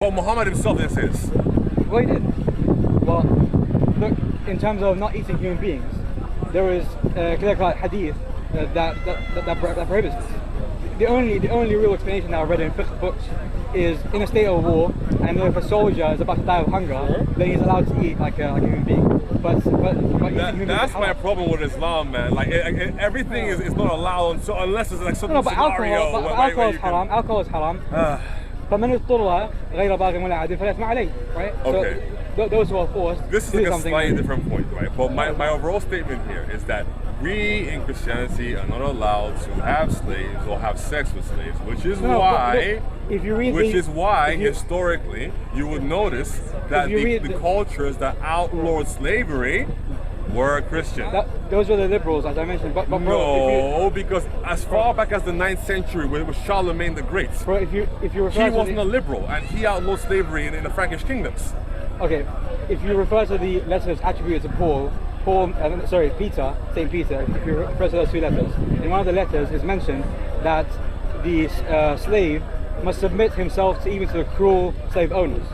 But Muhammad himself didn't say this. Well, he did. Well, look, in terms of not eating human beings, there is clear-cut hadith that prohibits this. The only real explanation that I've read in fiqh books is in a state of war, and if a soldier is about to die of hunger, then he's allowed to eat like a human being. But that's my problem with Islam, man. Like everything is not allowed unless it's like some scenario. Alcohol is haram. Alcohol is haram. فمن اضطر غير باغ ولا عاد فلا إثم عليه, right? Okay. So those who are forced. This is like a slightly different point, right? But my overall statement here is that we in Christianity are not allowed to have slaves or have sex with slaves, which is why historically you would notice that the cultures that outlawed slavery were Christian. Those were the liberals, as I mentioned. But no, because as far back as the 9th century, with Charlemagne the Great, bro, if you refer he wasn't a liberal, and he outlawed slavery in the Frankish kingdoms. Okay, if you refer to the letters attributed to Peter, Saint Peter, if you refer to those two letters, in one of the letters is mentioned that the slave must submit himself to the cruel slave owners.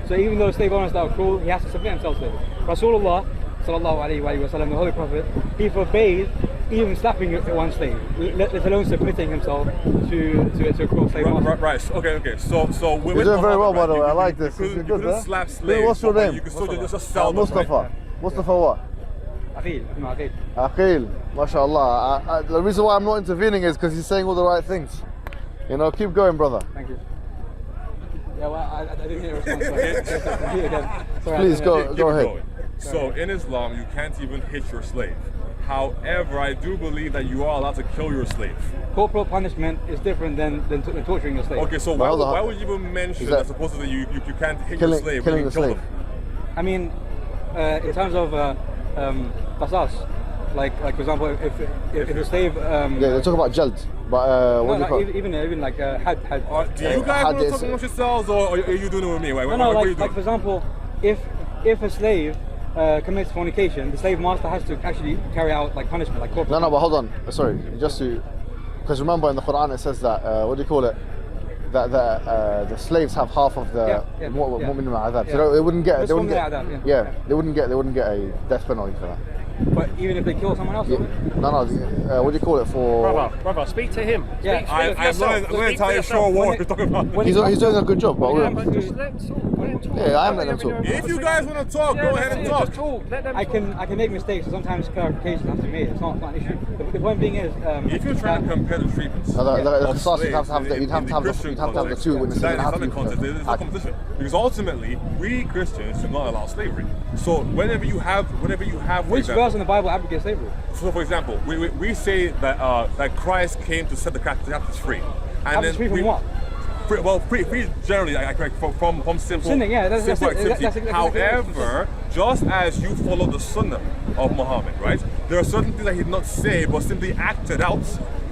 So even though slave owners are cruel, he has to submit himself to them. Rasulullah sallallahu alaihi wasallam, the Holy Prophet, he forbade even slapping one slave, let alone submitting himself to a cruel slave master. Right. Okay. So you're doing very well, by the way. I like this. You couldn't slap slaves. What's your name? You could still just sell them. Mustafa. Right? Mustafa what? Aqil. MashaAllah. The reason why I'm not intervening is because he's saying all the right things. You know, keep going, brother. Thank you. Yeah, well, I didn't hear a response. Please go ahead. Going. So in Islam, you can't even hit your slave. However, I do believe that you are allowed to kill your slave. Corporal punishment is different than torturing your slave. Okay, so why would you even mention that supposedly you can't hit your slave when you kill them? I mean, in terms of qasas, like for example, if the slave yeah, they talk about jald, but what do you call it? Even like had. Do you guys want to talk amongst yourselves, or are you doing it with me? Like for example, if a slave commits fornication, the slave master has to actually carry out like punishment, like corporal. No, but hold on. Sorry, because remember in the Quran it says that what do you call it? That the slaves have half of the mu'min al-adhab. So they wouldn't get they wouldn't get a death penalty for that. But even if they kill someone else? No, what do you call it for? Brother, speak to him. I'm not entirely sure what you're talking about. He's doing a good job, but Just let him talk. Yeah, I am letting him talk. If you guys want to talk, go ahead and talk. I can make mistakes, so sometimes clarification has to be made. It's not an issue. The point being is, if you're trying to compare the treatments, you'd have to have the two witnesses. There's no competition, because ultimately we Christians do not allow slavery. So whenever you have, which verse in the Bible abrogates slavery? So for example, we say that Christ came to set the captives free. And then free from what? Free generally, from simple sinning, that's activity. However, just as you follow the sunnah of Muhammad, right? There are certain things that he did not say, but simply acted out.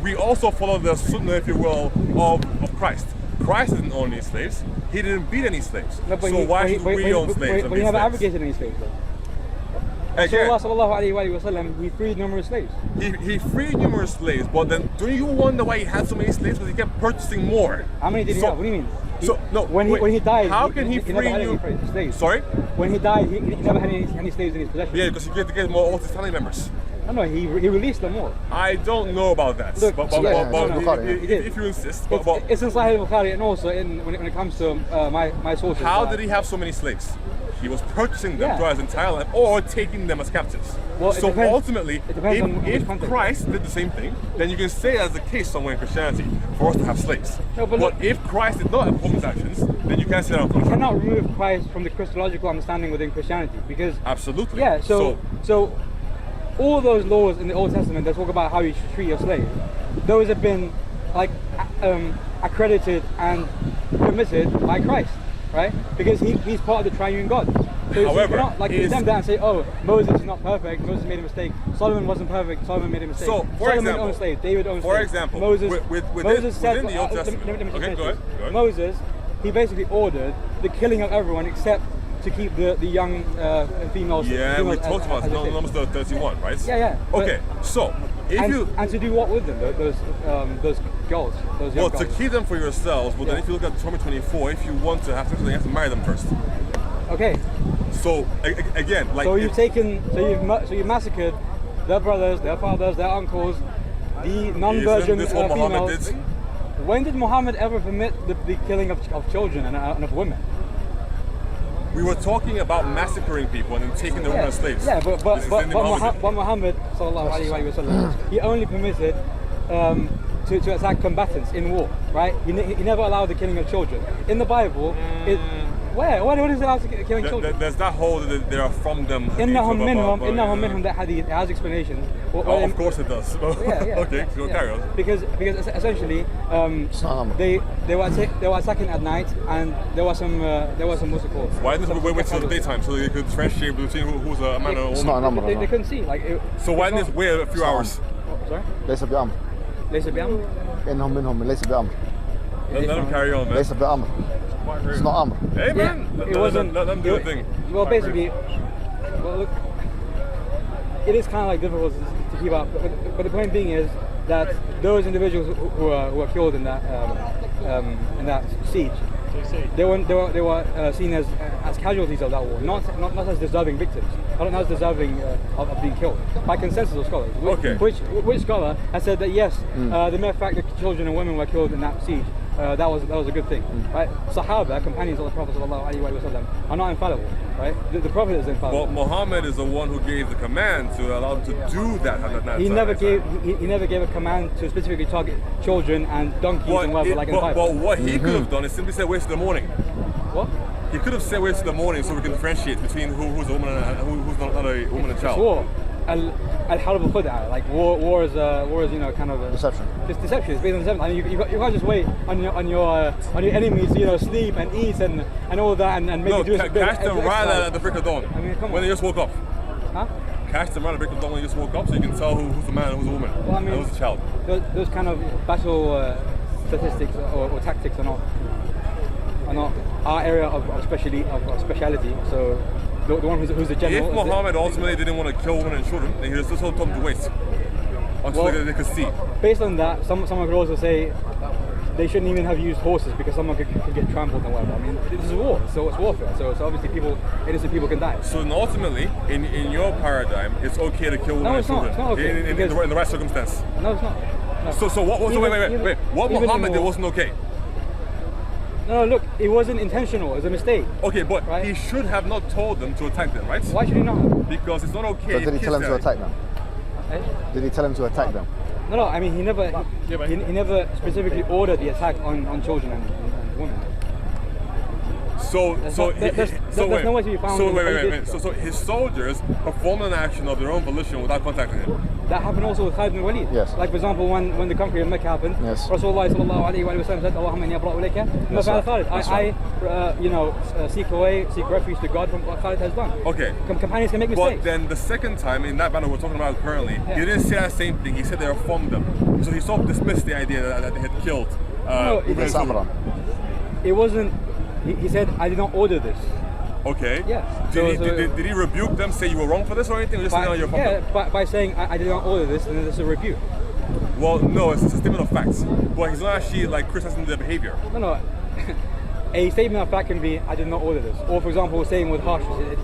We also follow the sunnah, if you will, of Christ. Christ didn't own any slaves. He didn't beat any slaves. No, so why should we own slaves? But he never abrogated any slaves, though. Rasulullah sallallahu alayhi wa sallam, he freed numerous slaves. He freed numerous slaves, but then do you wonder why he had so many slaves? Because he kept purchasing more. How many did he have? What do you mean? When he died, how can he free you? Slaves. Sorry? When he died, he never had any slaves in his possession. Yeah, because he had to get more of his family members. No, he released them all. I don't know about that. Look, if you insist. It's in Sahih Bukhari, and also when it comes to my sources. How did he have so many slaves? He was purchasing them throughout his entire life, or taking them as captives. Well, so ultimately, if Christ did the same thing, then you can say as the case somewhere in Christianity for us to have slaves. No, but if Christ did not perform his actions, then you can't say that. You cannot remove Christ from the Christological understanding within Christianity, because absolutely. Yeah. So all those laws in the Old Testament that talk about how you should treat your slave, those have been like accredited and permitted by Christ. Right? Because he's part of the triune God. So however, you cannot condemn that and say, oh, Moses is not perfect, Moses made a mistake, Solomon wasn't perfect, Solomon made a mistake. So, Solomon owned slaves, David owned slaves. For example, Moses said, within the Old Testament. Okay, go ahead. Moses, he basically ordered the killing of everyone except to keep the young females. Yeah, we talked about it. Numbers 31, right? Yeah. Okay, so And to do what with them? Those girls, those young Well, to girls? keep them for yourselves, but then if you look at Deuteronomy 24, if you want to have sex with them, you have to marry them first. Okay. So again, like So you've massacred their brothers, their fathers, their uncles, the non-virgin Isn't this what Muhammad females. did? When did Muhammad ever permit the killing of children and of women? We were talking about massacring people and then taking their women as slaves. Yeah, but This is in the Muhammad. Muhammad sallallahu alaihi wasallam, he only permitted to attack combatants in war, right? He never allowed the killing of children. In the Bible, where is it allowed to killing children? There's that whole that they are from them. إنهم منهم, that hadith, it has explanations. Of course it does. Yeah. Okay, so carry on. Because essentially they were attacking at night, and there was some what's it called? Why didn't we wait till the daytime so they could differentiate between who's a man and a woman? It's not an amr. They couldn't see. So why didn't they wait a few hours? Sorry? ليس بأمر. ليس بأمر. إنهم منهم ليس بأمر. Let them carry on, man. ليس بأمر. It's not amr. Hey, man. It wasn't. Let them do the thing. Well, basically, look, it is kind of like difficult to keep up. But the point being is that those individuals who were killed in that siege, they were seen as casualties of that war, not as deserving victims, not as deserving of being killed by consensus of scholars. Okay. Which scholar has said that yes, the mere fact that children and women were killed in that siege, that was a good thing, right? Sahaba, companions of the Prophet ﷺ, are not infallible, right? The Prophet is infallible. But Muhammad is the one who gave the command to allow them to do that. He never gave a command to specifically target children and donkeys and whatever, like in the Bible. But what he could have done is simply say wait till the morning. What? He could have said wait till the morning so we can differentiate between who's a woman and who's not a woman and It's child. war. Al-harb al-khud'a, like war is kind of a Deception. It's deception. It's based on deception. I mean, you can't just wait on your enemies to sleep and eat and all that and maybe do a bit catch them right at the break of dawn. I mean, come when on. they just woke up. Huh? Catch them right at the break of dawn when they just woke up, so you can tell who's a man and who's a woman Well, I mean, and who's a child. Those kind of battle statistics or tactics are not our area of speciality. So the one who's the general. If Muhammad ultimately didn't want to kill women and children, then he just told them to wait until they could see. Based on that, someone could also say they shouldn't even have used horses because someone could get trampled and whatever. I mean, this is war, so it's warfare. So obviously innocent people can die. So then ultimately, in your paradigm, it's okay to kill women and children. It's not okay, in the right circumstance. No, it's not. No. So what? Wait. What Muhammad did wasn't okay. No, look, it wasn't intentional. It was a mistake. Okay, but right? he should have not told them to attack them, right? Why should he not? Because it's not okay. But did he tell him to attack them? Eh? Did he tell him to attack them? No. I mean, he never specifically ordered the attack on children and women. So there's no way to be found. Wait. So his soldiers performed an action of their own volition without contacting him. That happened also with Khalid bin Walid. Yes. Like for example, when the conquering of Mecca happened, yes. Rasulullah sallallahu alaihi wasallam said, "Allahumma inni abra'u ilayka ma fa'ala Khalid." I seek refuge to God from what Khalid has done. Okay. Companions can make mistakes. But then the second time in that battle we're talking about currently, he didn't say that same thing. He said they were from them. So he sort of dismissed the idea that they had killed. It wasn't. He said, "I did not order this." Okay. Yeah. Did he rebuke them, say you were wrong for this or anything? Or just say, no, you're from them? By saying I did not order this, then it's a rebuke. Well, no, it's a statement of facts. But he's not actually like criticizing their behavior. No. A statement of fact can be, I did not order this. Or for example, saying with harshness,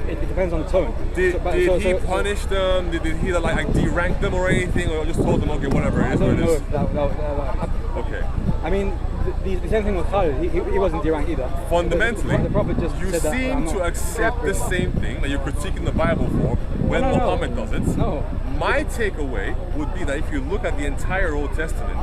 it depends on the tone. Did he punish them? Did he like derank them or anything? Or just told them, okay, whatever, it is what it is? That happened. Okay. I mean, the same thing with Khalid. He wasn't deranked either. Fundamentally, the Prophet just you said seem to accept the same thing that you're critiquing the Bible for when Muhammad does it. No. My takeaway would be that if you look at the entire Old Testament,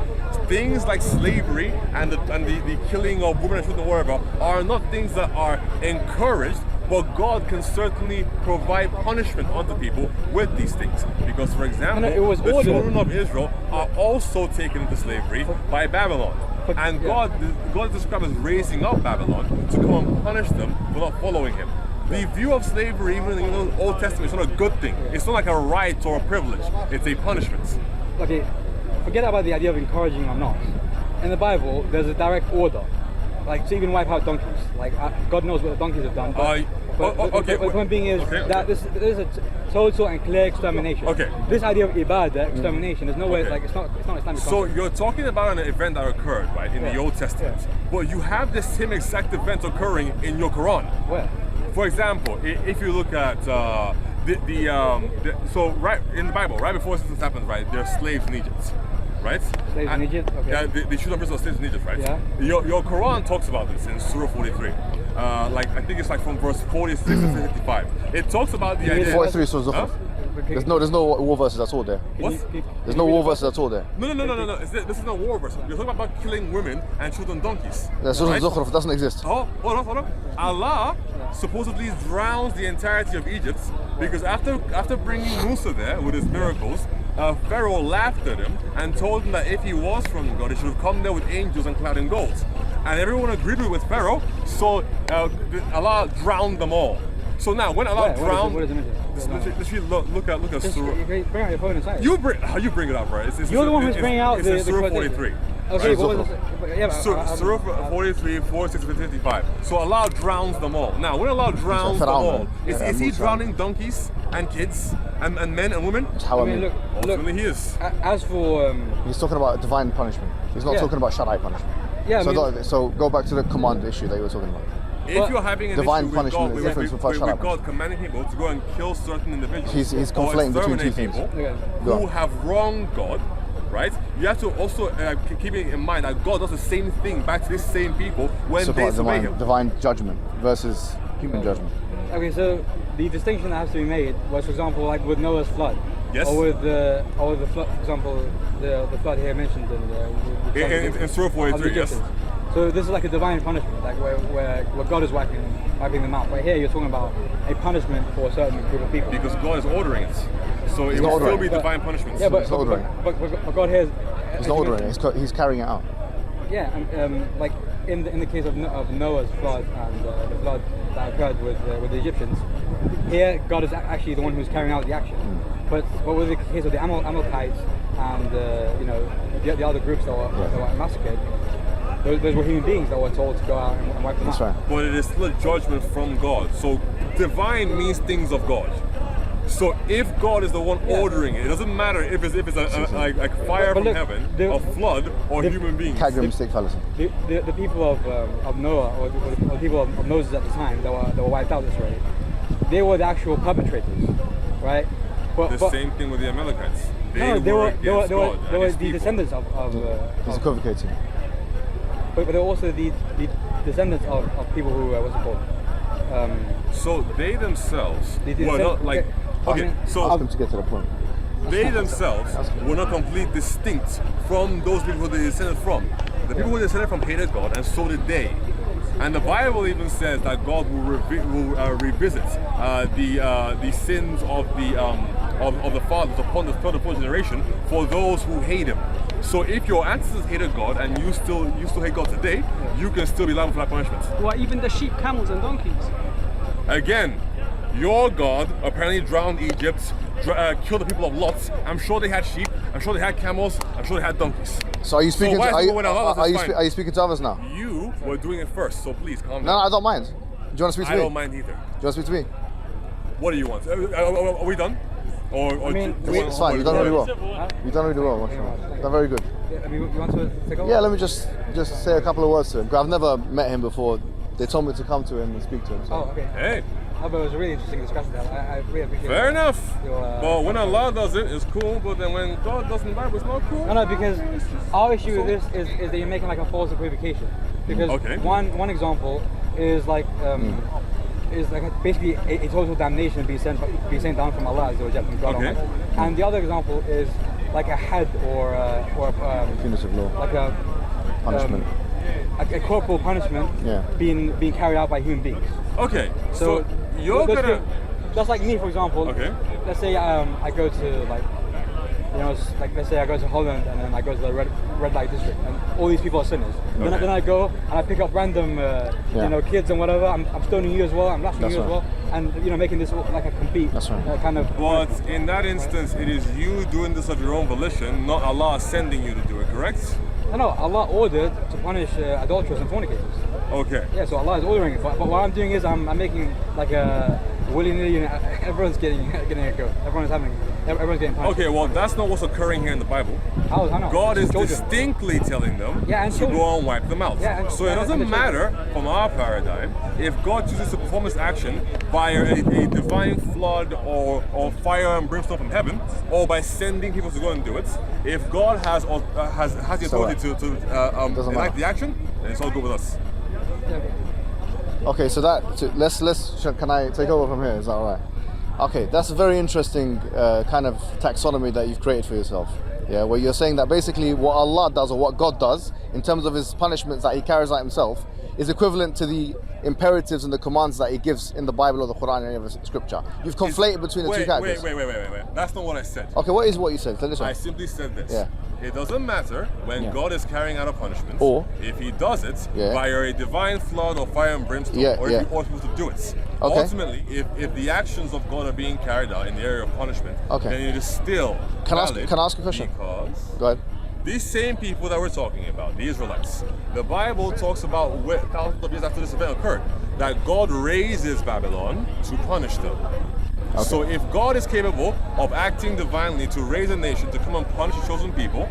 things like slavery and the killing of women and children, whatever, are not things that are encouraged, but God can certainly provide punishment unto people with these things. Because, for example, the children of Israel are also taken into slavery by Babylon. And God is described as raising up Babylon to come and punish them for not following him. The view of slavery, even in the Old Testament, is not a good thing. It's not like a right or a privilege. It's a punishment. Okay, forget about the idea of encouraging or not. In the Bible, there's a direct order. like to even wipe out donkeys. Like God knows what the donkeys have done. But, okay. The point being is that this is a total and clear extermination. Okay. This idea of ibadah, extermination, there's no way. Like it's not Islamic. So you're talking about an event that occurred, right, in the Old Testament, but you have the same exact event occurring in your Quran. Where? For example, if you look at so right in the Bible, right before this happens, right, there are slaves in Egypt. Right? Slaves in Egypt? Okay. Yeah, they shoot on prisoners slaves in Egypt, right? Yeah. Your Quran talks about this in Surah 43. Like I think it's like from verse 46 to 55. It talks about the idea. 43 Surah Zukhruf. There's no war verses at all there. What? There's no war verses at all there. No. This is not war verse. You're talking about killing women and shooting donkeys. Surah Zukhruf doesn't exist. Oh, hold on. Allah supposedly drowns the entirety of Egypt because after bringing Musa there with his miracles, Pharaoh laughed at him and told him that if he was from God, he should have come there with angels and clad in gold. And everyone agreed with Pharaoh, so Allah drowned them all. So now, when Allah drowned, what does it mean? literally look at Surah. Bring out your phone inside. You bring it up, right? You're the one who's bringing out the Surah 43. Okay, what was it? Yeah, Surah 43, 46 to 55. So Allah drowns them all. Now, when Allah drowns them all, is he drowning donkeys and kids and men and women? Look, ultimately he is. As for he's talking about divine punishment. He's not talking about Sharia punishment. Yeah. So go back to the command issue that you were talking about. If you're having an divine issue punishment with is God, different from with God commanding people to go and kill certain individuals, he's conflating between two things. People who have wronged God, right? You have to also keep in mind that God does the same thing back to these same people when they disobey Him. Divine judgment versus human judgment. Okay, so the distinction that has to be made was, for example, like with Noah's flood. Yes. Or with the flood, for example, the flood here mentioned in Surah 43. Yes. So this is like a divine punishment, like where God is wiping them out. But here you're talking about a punishment for a certain group of people. Because God is ordering it. So it will still be divine punishment. Yeah, but God here is... He's not ordering it, he's carrying it out. Yeah, like in the case of Noah's flood and the flood that occurred with the Egyptians, here God is actually the one who's carrying out the action. But with the case of the Amalekites and the other groups that were massacred, those were human beings that were told to go out and wipe them out. Right. But it is still a judgment from God. So divine means things of God. So if God is the one ordering it, it doesn't matter if it's like fire from heaven, a flood, or human beings. Category mistake fallacy. The people of Noah, or the people of Moses at the time that were wiped out this way, they were the actual perpetrators, right? But same thing with the Amalekites. They were the descendants of He's equivocating. But they're also the descendants of people who what's it called? So they themselves were not like so ask them to get to the point. They themselves were not completely distinct from those people who they descended from. The people who descended from hated God, and so did they. And the Bible even says that God will revisit the sins of the fathers upon the third and fourth generation for those who hate Him. So if your ancestors hated God and you still hate God today, you can still be liable for that punishment. What, even the sheep, camels, and donkeys? Again, your God apparently drowned Egypt, killed the people of Lot. I'm sure they had sheep. I'm sure they had camels. I'm sure they had donkeys. So are you speaking? Are you speaking to others now? You were doing it first, so please calm down. No, I don't mind. Do you want to speak to me? I don't mind either. Do you want to speak to me? What do you want? Are we done? It's fine. You've done really well. You've done really well. You've done very good. You want to take over? Yeah, let me just say a couple of words to him. I've never met him before. They told me to come to him and speak to him. So. Oh, okay. Hey. But it was a really interesting discussion. I really appreciate it. Fair enough. But when Allah does it, it's cool. But then when God does it in the Bible, it's not cool. No, because our issue with this is that you're making like a false equivocation. Because one example is like basically a total damnation being sent down from Allah from God Almighty. And the other example is like a had or punitive law, like a punishment. A corporal punishment being carried out by human beings. Okay, so you're gonna... That's like me, for example. Okay. Let's say I go to let's say I go to Holland and then I go to the red light district and all these people are sinners. Then I go and I pick up random kids and whatever. I'm stoning you as well. I'm blaspheming you as well, and making this like a complete kind of. But in that instance, it is you doing this of your own volition, not Allah sending you to do it. Correct? No, Allah ordered to punish adulterers and fornicators. Okay. Yeah, so Allah is ordering it. But what I'm doing is I'm making like a willy-nilly, you know, everyone's getting a go. Everyone's getting punished. Okay, well, that's not what's occurring here in the Bible. How not? God is Children. distinctly telling them Yeah, and to children. go and wipe them out. Yeah, and- So it and doesn't the children. matter from our paradigm if God chooses to perform this action via a divine flood or fire and brimstone from heaven, or by sending people to go and do it. If God has the authority to enact the action, then it's all good with us. Okay, so can I take over from here? Is that all right? Okay, that's a very interesting kind of taxonomy that you've created for yourself. Yeah, where you're saying that basically what Allah does or what God does in terms of his punishments that he carries out himself is equivalent to the imperatives and the commands that he gives in the Bible or the Quran and any other scripture. You've conflated between the two categories. Wait. That's not what I said. Okay, what is what you said? Tell this one. I simply said this. Yeah. It doesn't matter when God is carrying out a punishment, Or if he does it via a divine flood or fire and brimstone, or if he orders people to do it. Okay. Ultimately, if the actions of God are being carried out in the area of punishment, then it is still valid. Can I ask a question? Because Go ahead. these same people that we're talking about, the Israelites, the Bible talks about thousands of years after this event occurred, that God raises Babylon to punish them. Okay. So if God is capable of acting divinely to raise a nation to come and punish his chosen people,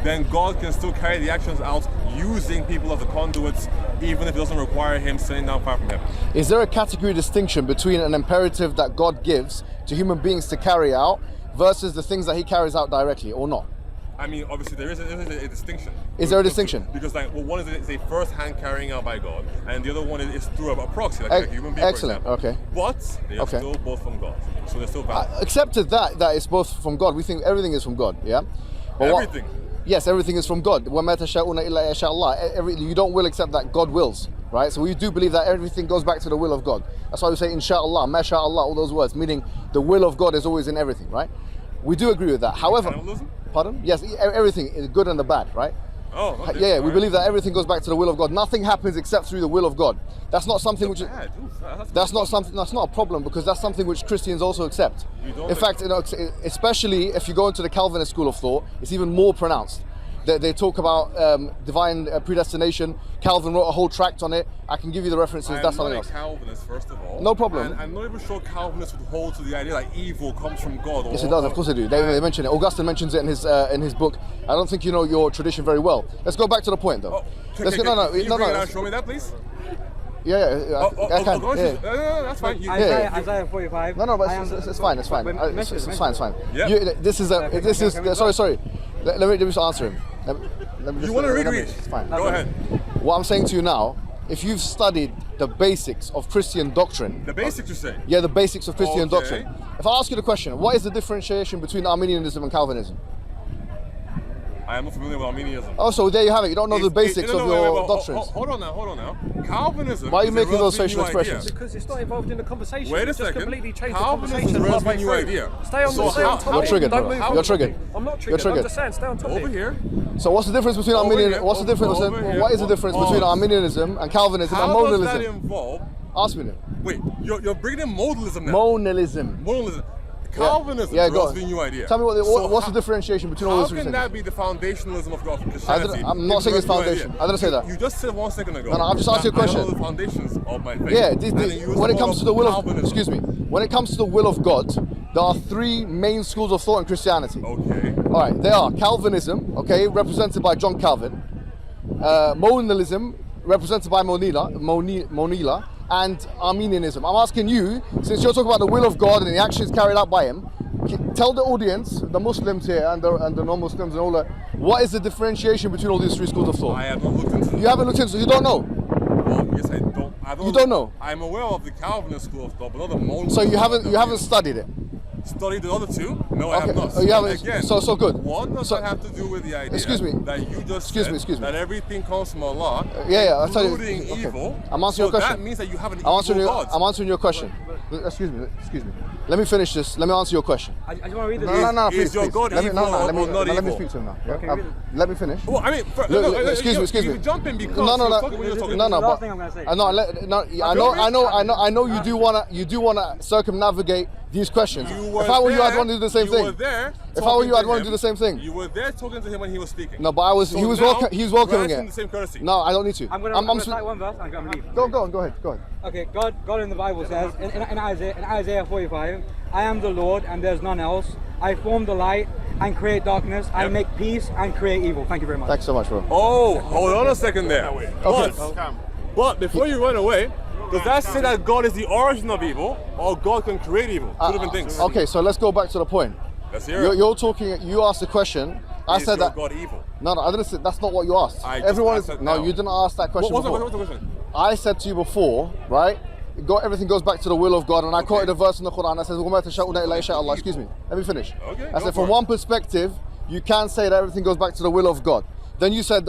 then God can still carry the actions out using people as the conduits, even if it doesn't require him sending down fire from heaven. Is there a category distinction between an imperative that God gives to human beings to carry out versus the things that he carries out directly, or not? I mean, obviously there is a distinction. Is there a distinction? Because one is a first-hand carrying out by God, and the other one is through a proxy, like a human being. Excellent. For example. Okay. But they are still both from God, so they're still valid. Accepted that it's both from God. We think everything is from God. Yeah. But everything. Yes, everything is from God. وَمَا تَشَاءُونَ إِلَّا يَشَاءَ اللَّهُ. You don't will except that God wills, right? So we do believe that everything goes back to the will of God. That's why we say inshallah, mashallah, all those words, meaning the will of God is always in everything, right? We do agree with that. However, pardon? Yes, everything is good and the bad, right? Oh, okay. Yeah, we believe that everything goes back to the will of God. Nothing happens except through the will of God. That's not something which that's not a problem, because that's something which Christians also accept. In fact, especially if you go into the Calvinist school of thought, it's even more pronounced. They talk about divine predestination. Calvin wrote a whole tract on it. I can give you the references. That's something else. I'm not a Calvinist, first of all. No problem. And I'm not even sure Calvinists would hold to the idea that evil comes from God. Yes, it does. Of course they do. They mention it. Augustine mentions it in his book. I don't think you know your tradition very well. Let's go back to the point, though. Can you show me that, please? Yeah, I can. No, that's fine. Isaiah 45. No, but it's fine. It's fine. It's fine. Yeah. This is. Sorry. Let me just answer him. You want to read? It's fine. Go ahead. What I'm saying to you now, if you've studied the basics of Christian doctrine. The basics, you say? Yeah, the basics of Christian doctrine. If I ask you the question, what is the differentiation between Arminianism and Calvinism? I am not familiar with Arminianism. Oh, so there you have it. You don't know the basics of your doctrines. Hold on now. Calvinism. Why are you making those facial expressions? Because it's not involved in the conversation. Wait a Just second. completely change Calvinism the is a conversation. relatively new idea. Stay on the topic. You're triggered, bro. You're triggered. I'm not You're triggered. triggered. I'm just saying, stay on topic. Over here. So what's the difference between Arminianism? What is the difference between Arminianism and Calvinism and How does modalism? that involve? Ask me then. Wait, you're bringing in modalism now. Modalism. Calvinism is a relatively new idea. Tell me what's the differentiation between all those three things? How can that be the foundationalism of Christianity? I'm not saying it's foundation. I didn't say that. You just said 1 second ago. No, I've just asked you a question. I know the foundations of my faith. Yeah, when it comes to the will of when it comes to the will of God, there are three main schools of thought in Christianity. Okay. All right, they are Calvinism, represented by John Calvin, Modalism, represented by Monila, and Arminianism. I'm asking you, since you're talking about the will of God and the actions carried out by him, tell the audience, the Muslims here and the non-Muslims and all that, what is the differentiation between all these three schools of thought? I have not looked into it. You haven't looked into it, so you don't know? Well, yes, I don't. You don't know? I'm aware of the Calvinist school of thought, but not the Monist. So you haven't studied it? Studied the other two? No, I have not. You haven't. Again, so good. One does not have to do with the idea that you just said that everything comes from Allah, I'll tell you. including evil. I'm answering your question. That means that you have an evil God. I'm answering your question. Excuse me. Let me finish this. Let me answer your question. I just want to read this. No, please. Is your God evil or not evil? Let me speak to him now. Let me finish. Well, I mean, excuse me. You jump in because I know you do wanna circumnavigate these questions. You were If I were you, there, I'd want to do the same you thing. were there If I were you, talking I'd to want to him. do the same thing. You were there talking to him when he was speaking. No, but I was. So he was now, welcome. He was welcoming grant him it. the same courtesy. No, I don't need to. I'm gonna cite one verse and I'm gonna leave. Go on. Go ahead. Okay, God in the Bible says in Isaiah 45, I am the Lord and there's none else. I form the light and create darkness. I make peace and create evil. Thank you very much. Thanks so much, bro. Oh, hold on a second there. Okay. But before you run away, does that say that God is the origin of evil, or God can create evil? Two different things. Okay, so let's go back to the point. Let's hear it. You're talking. You asked the question. I Is said your that. God evil? No, I didn't say. That's not what you asked. I just Everyone asked is. that No, now. you didn't ask that question What's before. the question? I said to you before, right? Everything goes back to the will of God, and I quoted a verse in the Quran that says, وَمَا تَشَاءُونَ إِلَّا يَشَاءَ اللَّهُ. Excuse me. Let me finish. Okay, I go said for from it. one perspective, you can say that everything goes back to the will of God. Then you said,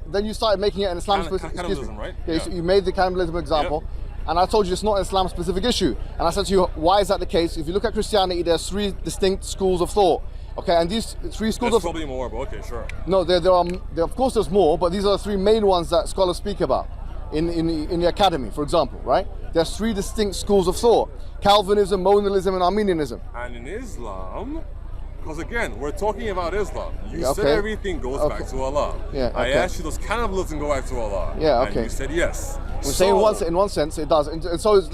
then you started making it an Islam specific. Cannibalism, right? Yeah, Yeah. you made the cannibalism example. And I told you it's not an Islam specific issue. And I said to you, why is that the case? If you look at Christianity, there's 3 distinct schools of thought. Okay, and these 3 schools There's of probably more, but okay, sure. no, there are of course there's more, but these are the 3 main ones that scholars speak about in the academy, for example, right? There's 3 distinct schools of thought: Calvinism, Modalism, and Arminianism. And in Islam, because again, we're talking about Islam. You Yeah, said okay. everything goes Okay. back to Allah. Yeah, I okay. asked you, does cannibalism go back to Allah? Yeah, And okay. you said yes. We say in one sense it does, and so is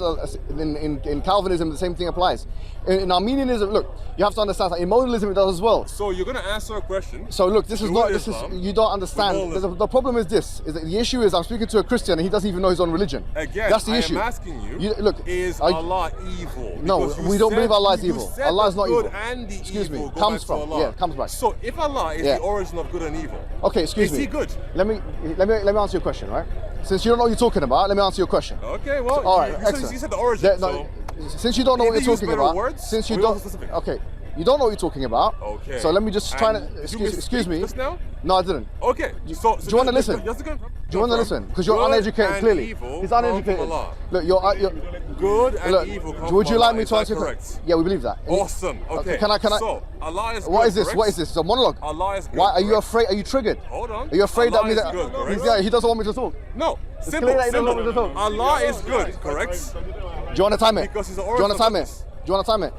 in Calvinism the same thing applies. In Arminianism, look, you have to understand that in modalism it does as well. So you're going to answer a question. So look, this is Do not. with This is Islam, you don't understand. with modalism. The problem is this: is that the issue is I'm speaking to a Christian and he doesn't even know his own religion. Again, that's the I issue. am asking you, look, is are you- Allah evil? No, Because you we don't said- believe Allah is you evil. said Allah the is not good evil. and the Excuse me, evil go comes back from- to Allah. yeah, comes back. So if Allah is Yeah. the origin of good and evil, Okay, excuse is me. he good? Let me answer your question, right? Since you don't know what you're talking about, let me answer your question. Okay, well, All right, you excellent. you said the origin, There- no, since you don't know what Either you're use talking better about, words, since you or don't, use specific. okay, you don't know what you're talking about. Okay. So let me just try to And did you excuse misspeak me. just now? No, I didn't. Okay, so do you want to listen? Just to go, Do you want to listen? Because you're uneducated. Clearly, he's uneducated. Look, you're Good and look, evil come would from you like Allah. me Is to that answer? correct? Yeah, we believe that. Awesome. Okay. Can I? So Allah is. What good, is this? correct? What is this? It's a monologue. Allah is good. Why are you correct? afraid? Are you triggered? Hold on. Are you afraid Allah that me is that good, correct? he doesn't want me to talk? No. clear Simple. that he doesn't want me to Simple. talk. Allah is good, correct? Do you want to time it? Because he's the Do you want origin to time of it? goodness. Do you want to time it?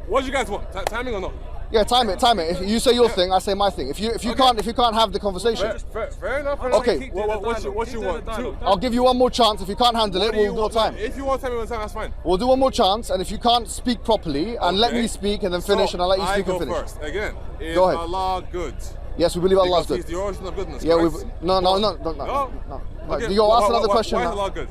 What do you guys want? Timing or no? Yeah, time it. If you say your thing, I say my thing. If you can't have the conversation, Fair enough. Okay. What you want? Two. I'll give you one more chance. If you can't handle it, What do you we'll go want? time. If you want time, that's fine. We'll do one more chance, and if you can't speak properly, and let Okay. me speak, and then finish, So, and I'll let you speak I and go finish. first. Again, is Go ahead. Allah good? Yes, we believe Allah is Because good. He's the origin of goodness. Yeah, correct? no. Okay. You ask another question. Why is now. Allah good?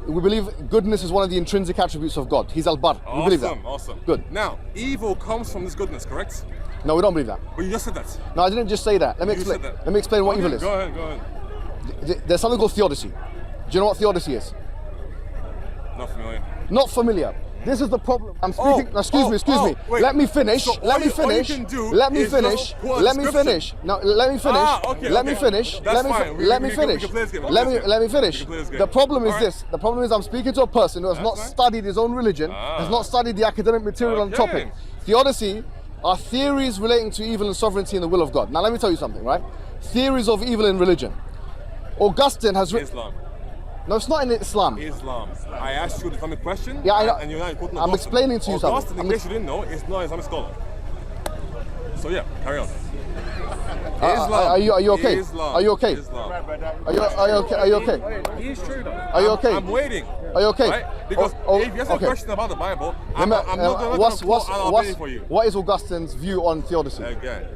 We believe goodness is one of the intrinsic attributes of God. He's Al-Bar. We believe that. Awesome. Good. Now, evil comes from this goodness, correct? No, we don't believe that. But you just said that. No, I didn't just say that. Let me You explain. said that. Let me explain what Okay, evil is. Go ahead. There's something called theodicy. Do you know what theodicy is? Not familiar. Not familiar. This is the problem. I'm speaking. Excuse me. Wait. Let me finish. So let me all you finish. can do Let me is finish. just pull a Let me description. finish. No, let me finish. Okay, let me okay. finish. That's let me fine. let me We can finish. play this game. Let me finish. We can play this game. The problem is All right. this. The problem is I'm speaking to a person who has not fine. studied his own religion, has not studied the academic material on the Okay. topic. Theodicy are theories relating to evil and sovereignty and the will of God. Now let me tell you something, right? Theories of evil in religion. Augustine has written. Islam. No, it's not in Islam. Islam. I asked you the Islamic question. Yeah, I know. And you're not quoting I'm Augustine. explaining to you something. Augustine, in I'm case you didn't know, is not an Islamic scholar. So yeah, carry on. Are you okay? Islam. Are you okay? Islam. Are you okay? Are you okay? He's true though. Are you okay? I'm waiting. Are you okay? Right? Because if you ask a okay. question about the Bible, I'm not going to quote for you. What is Augustine's view on theodicy Again.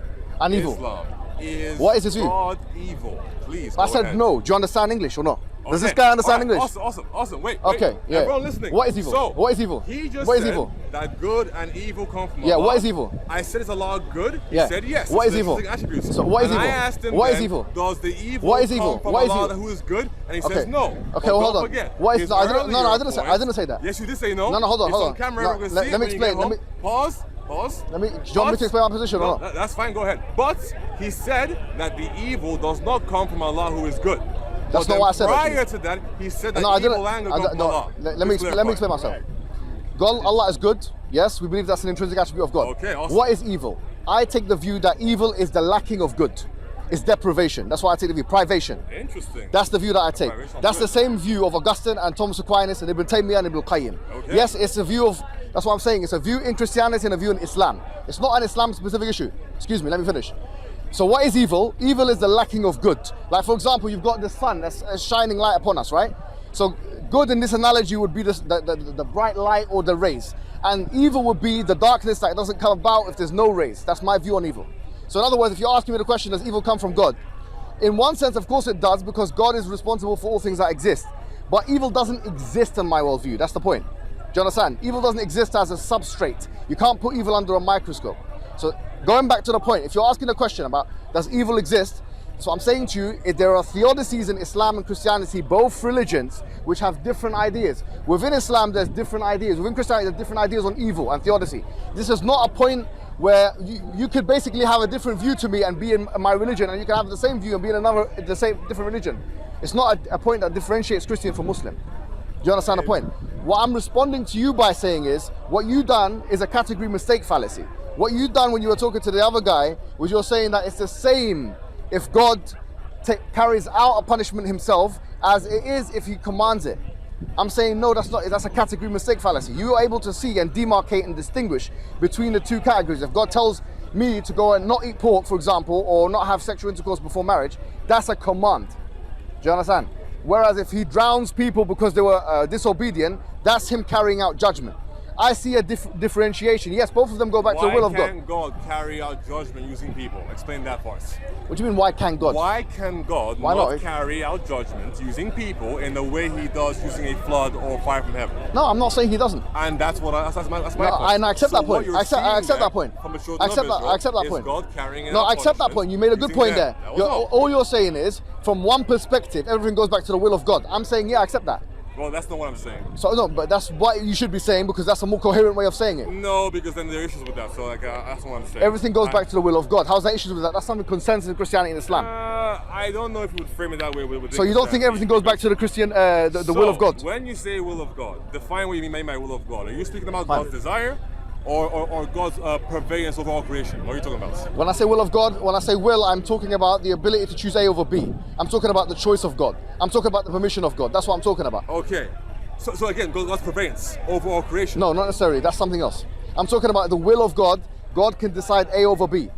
and evil? Islam is What is his view? God evil. Please. I go said ahead. no. Do you understand English or not? Does this Okay. guy understand All right. English? Awesome. Wait. Okay, yeah. Everyone listening. What is evil? So, What is evil? He just What is said evil? that good and evil come from Yeah, Allah. what is evil? I said, is Allah good? He Yeah. said yes. What is It's evil? distinct attributes. So what is And evil? I asked him What is then, evil? does the evil What is come evil? from What is Allah evil? who is good? And he Okay. says no. Okay, But well, hold don't on. forget, What is his no, I didn't earlier say point- that. Yes, you did say no. No, hold on. It's on camera. No, we're gonna let see me it when you get explain, let home. Pause. Do you want me to explain my position or No, not? that's fine. Go ahead. But he said that the evil does not come from Allah who is good. That's But not what I said, Prior actually. to that, he said that No, I didn't. evil anger comes from Allah. Let me explain myself. God, Allah is good. Yes, we believe that's an intrinsic attribute of God. Okay, awesome. What is evil? I take the view that evil is the lacking of good. It's deprivation. That's why I take the view. Privation. Interesting. That's the view that I take. Privation, That's the good. same view of Augustine and Thomas Aquinas and Ibn Taymiyyah and Ibn Qayyim. Okay. Yes, it's a view of That's what I'm saying. It's a view in Christianity and a view in Islam. It's not an Islam-specific issue. Excuse me, let me finish. So what is evil? Evil is the lacking of good. Like, for example, you've got the sun that's shining light upon us, right? So good in this analogy would be the bright light or the rays. And evil would be the darkness that doesn't come about if there's no rays. That's my view on evil. So in other words, if you're asking me the question, does evil come from God? In one sense, of course it does, because God is responsible for all things that exist. But evil doesn't exist in my worldview. That's the point. Do you understand? Evil doesn't exist as a substrate. You can't put evil under a microscope. So going back to the point, if you're asking a question about does evil exist, so I'm saying to you, if there are theodicies in Islam and Christianity, both religions, which have different ideas. Within Islam, there's different ideas. Within Christianity, there's different ideas on evil and theodicy. This is not a point where you could basically have a different view to me and be in my religion, and you can have the same view and be in different religion. It's not a point that differentiates Christian from Muslim. Do you understand the point? What I'm responding to you by saying is, what you done is a category mistake fallacy. What you done when you were talking to the other guy was you're saying that it's the same if God carries out a punishment himself as it is if he commands it. I'm saying no, that's not. That's a category mistake fallacy. You are able to see and demarcate and distinguish between the two categories. If God tells me to go and not eat pork, for example, or not have sexual intercourse before marriage, that's a command. Do you understand? Whereas if he drowns people because they were disobedient, that's him carrying out judgment. I see a differentiation. Yes, both of them go back to the will of God. Why can't God carry out judgment using people? Explain that for us. What do you mean, why can't God? Why can God not carry out judgment using people in the way he does using a flood or fire from heaven? No, I'm not saying he doesn't. And that's my point. I accept that point. I accept that point. I accept that point. God carrying no, I accept that point. You made a good point there. All you're saying is, from one perspective, everything goes back to the will of God. I'm saying, yeah, I accept that. Well, that's not what I'm saying. So no, but that's what you should be saying, because that's a more coherent way of saying it. No, because then there are issues with that. So that's what I'm saying. Everything goes back to the will of God. How's that issues with that? That's something consensus in Christianity and Islam. I don't know if you would frame it that way. So you don't think everything goes back to the Christian, the will of God? When you say will of God, define what you mean by will of God. Are you speaking about God's desire? Or God's prevalence over all creation? What are you talking about? When I say will of God, when I say will, I'm talking about the ability to choose A over B. I'm talking about the choice of God. I'm talking about the permission of God. That's what I'm talking about. Okay. So again, God's prevalence over all creation? No, not necessarily. That's something else. I'm talking about the will of God. God can decide A over B.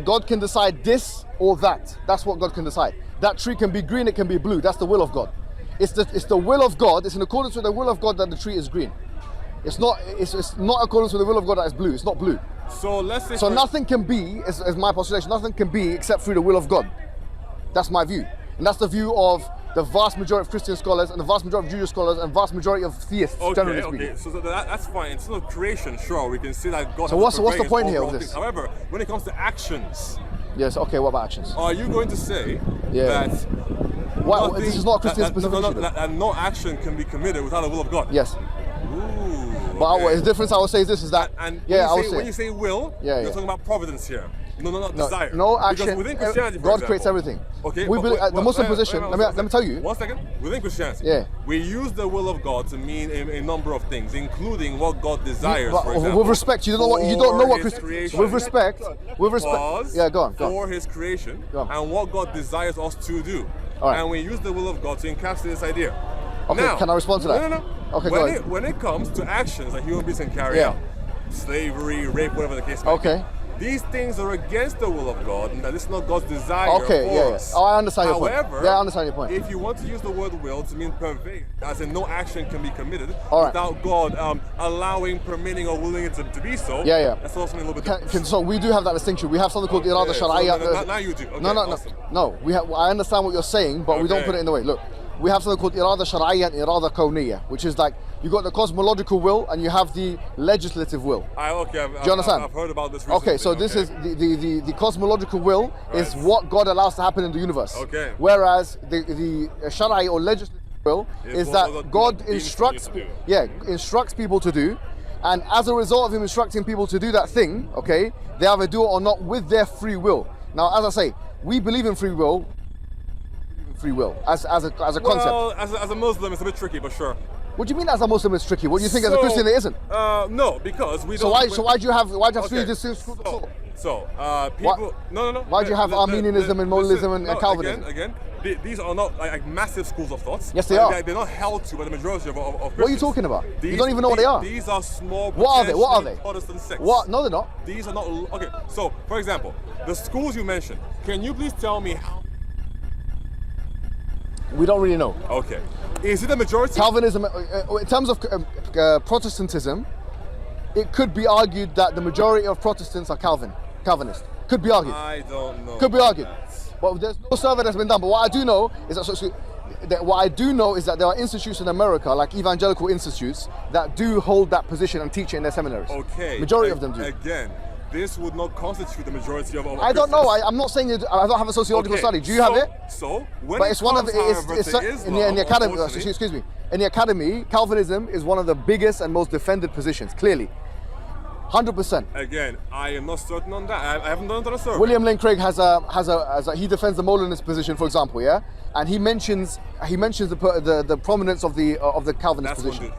God can decide this or that. That's what God can decide. That tree can be green, it can be blue. That's the will of God. It's the will of God. It's in accordance with the will of God that the tree is green. It's not accordance with the will of God that it's blue. It's not blue. So let's say. So nothing can be, is my postulation, nothing can be except through the will of God. That's my view. And that's the view of the vast majority of Christian scholars and the vast majority of Jewish scholars and vast majority of theists, generally speaking. Okay, so that's fine. Instead of creation, sure, we can see that God. So what's the point here of this? However, when it comes to actions. Yes. Okay. What about actions? Are you going to say that? What? This is not a Christian specific issue. That no action can be committed without the will of God. Yes. Ooh. But the difference I would say is this: is that when you say will, you're talking about providence here. No, desire. No action. Because within Christianity, God creates everything. Okay. The Muslim position. Let me tell you. 1 second. Within Christianity, we use the will of God to mean a number of things, including what God desires. For example, with respect, you don't know what creation. With respect. Yeah, go on. For His creation and what God desires us to do, and we use the will of God to encapsulate this idea. Okay. Now, can I respond to that? No. Okay. When it comes to actions that human beings can carry out, slavery, rape, whatever the case may be. These things are against the will of God, and this is not God's desire for us. Oh, I understand your point. However, I understand your point. If you want to use the word will to mean pervade, as in no action can be committed without God allowing, permitting, or willing it to be so, that's also a little bit different. So we do have that distinction. We have something called irada shar'iyya. Now you do. Okay, No. I understand what you're saying, but we don't put it in the way. Look, we have something called irada shar'iyya and irada kawniyya, which is like you got the cosmological will and you have the legislative will. Do you understand? I've heard about this recently. Okay, so this is the cosmological will is what God allows to happen in the universe. Okay. Whereas the shari or legislative will is that God instructs people to do, and as a result of Him instructing people to do that thing, they either do it or not with their free will. Now, as I say, we believe in free will. As a concept. Well, as a Muslim, it's a bit tricky, but sure. What do you mean as a Muslim it's tricky? What do you think as a Christian it isn't? No, because we don't. So why do you have three distinct schools of thought? People. No. Why do you have Arminianism and Modalism and Calvinism? Again, these are not like massive schools of thought. Yes, they are. They're not held to by the majority of Christians. What are you talking about? You don't even know what they are. These are small. What are they? Protestant sects. What? No, they're not. These are not. Okay, so for example, the schools you mentioned. Can you please tell me how? We don't really know. Okay. Is it the majority? Calvinism, in terms of Protestantism, it could be argued that the majority of Protestants are Calvinist. Could be argued. I don't know. Could be argued. But there's no survey that's been done. But what I do know is that there are institutes in America, like evangelical institutes, that do hold that position and teach it in their seminaries. Okay. Majority of them do. Again, this would not constitute the majority of I don't know. I'm not saying it. I don't have a sociological study. Do you have it? So, when but it it's one of Islam, in the academy. Excuse me. In the academy, Calvinism is one of the biggest and most defended positions. Clearly, 100%. Again, I am not certain on that. I haven't done a survey. William Lane Craig he defends the Molinist position, for example, yeah, and he mentions the prominence of the Calvinist position.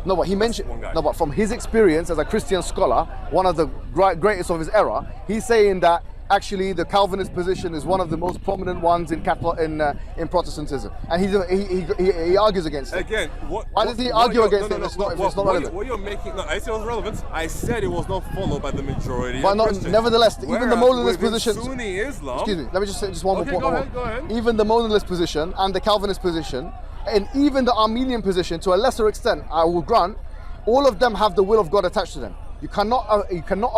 No, but he mentioned but from his experience as a Christian scholar, one of the greatest of his era, he's saying that actually the Calvinist position is one of the most prominent ones in Protestantism, and he argues against it. Again, why does he argue against it? If it's not relevant. What you're making? No, I said it was relevant. I said it was not followed by the majority. But nevertheless, even the Molinist position. Sunni Islam. Excuse me. Let me just say one more point. Go ahead. Even the Molinist position and the Calvinist position, and even the Armenian position, to a lesser extent, I will grant, all of them have the will of God attached to them. You cannot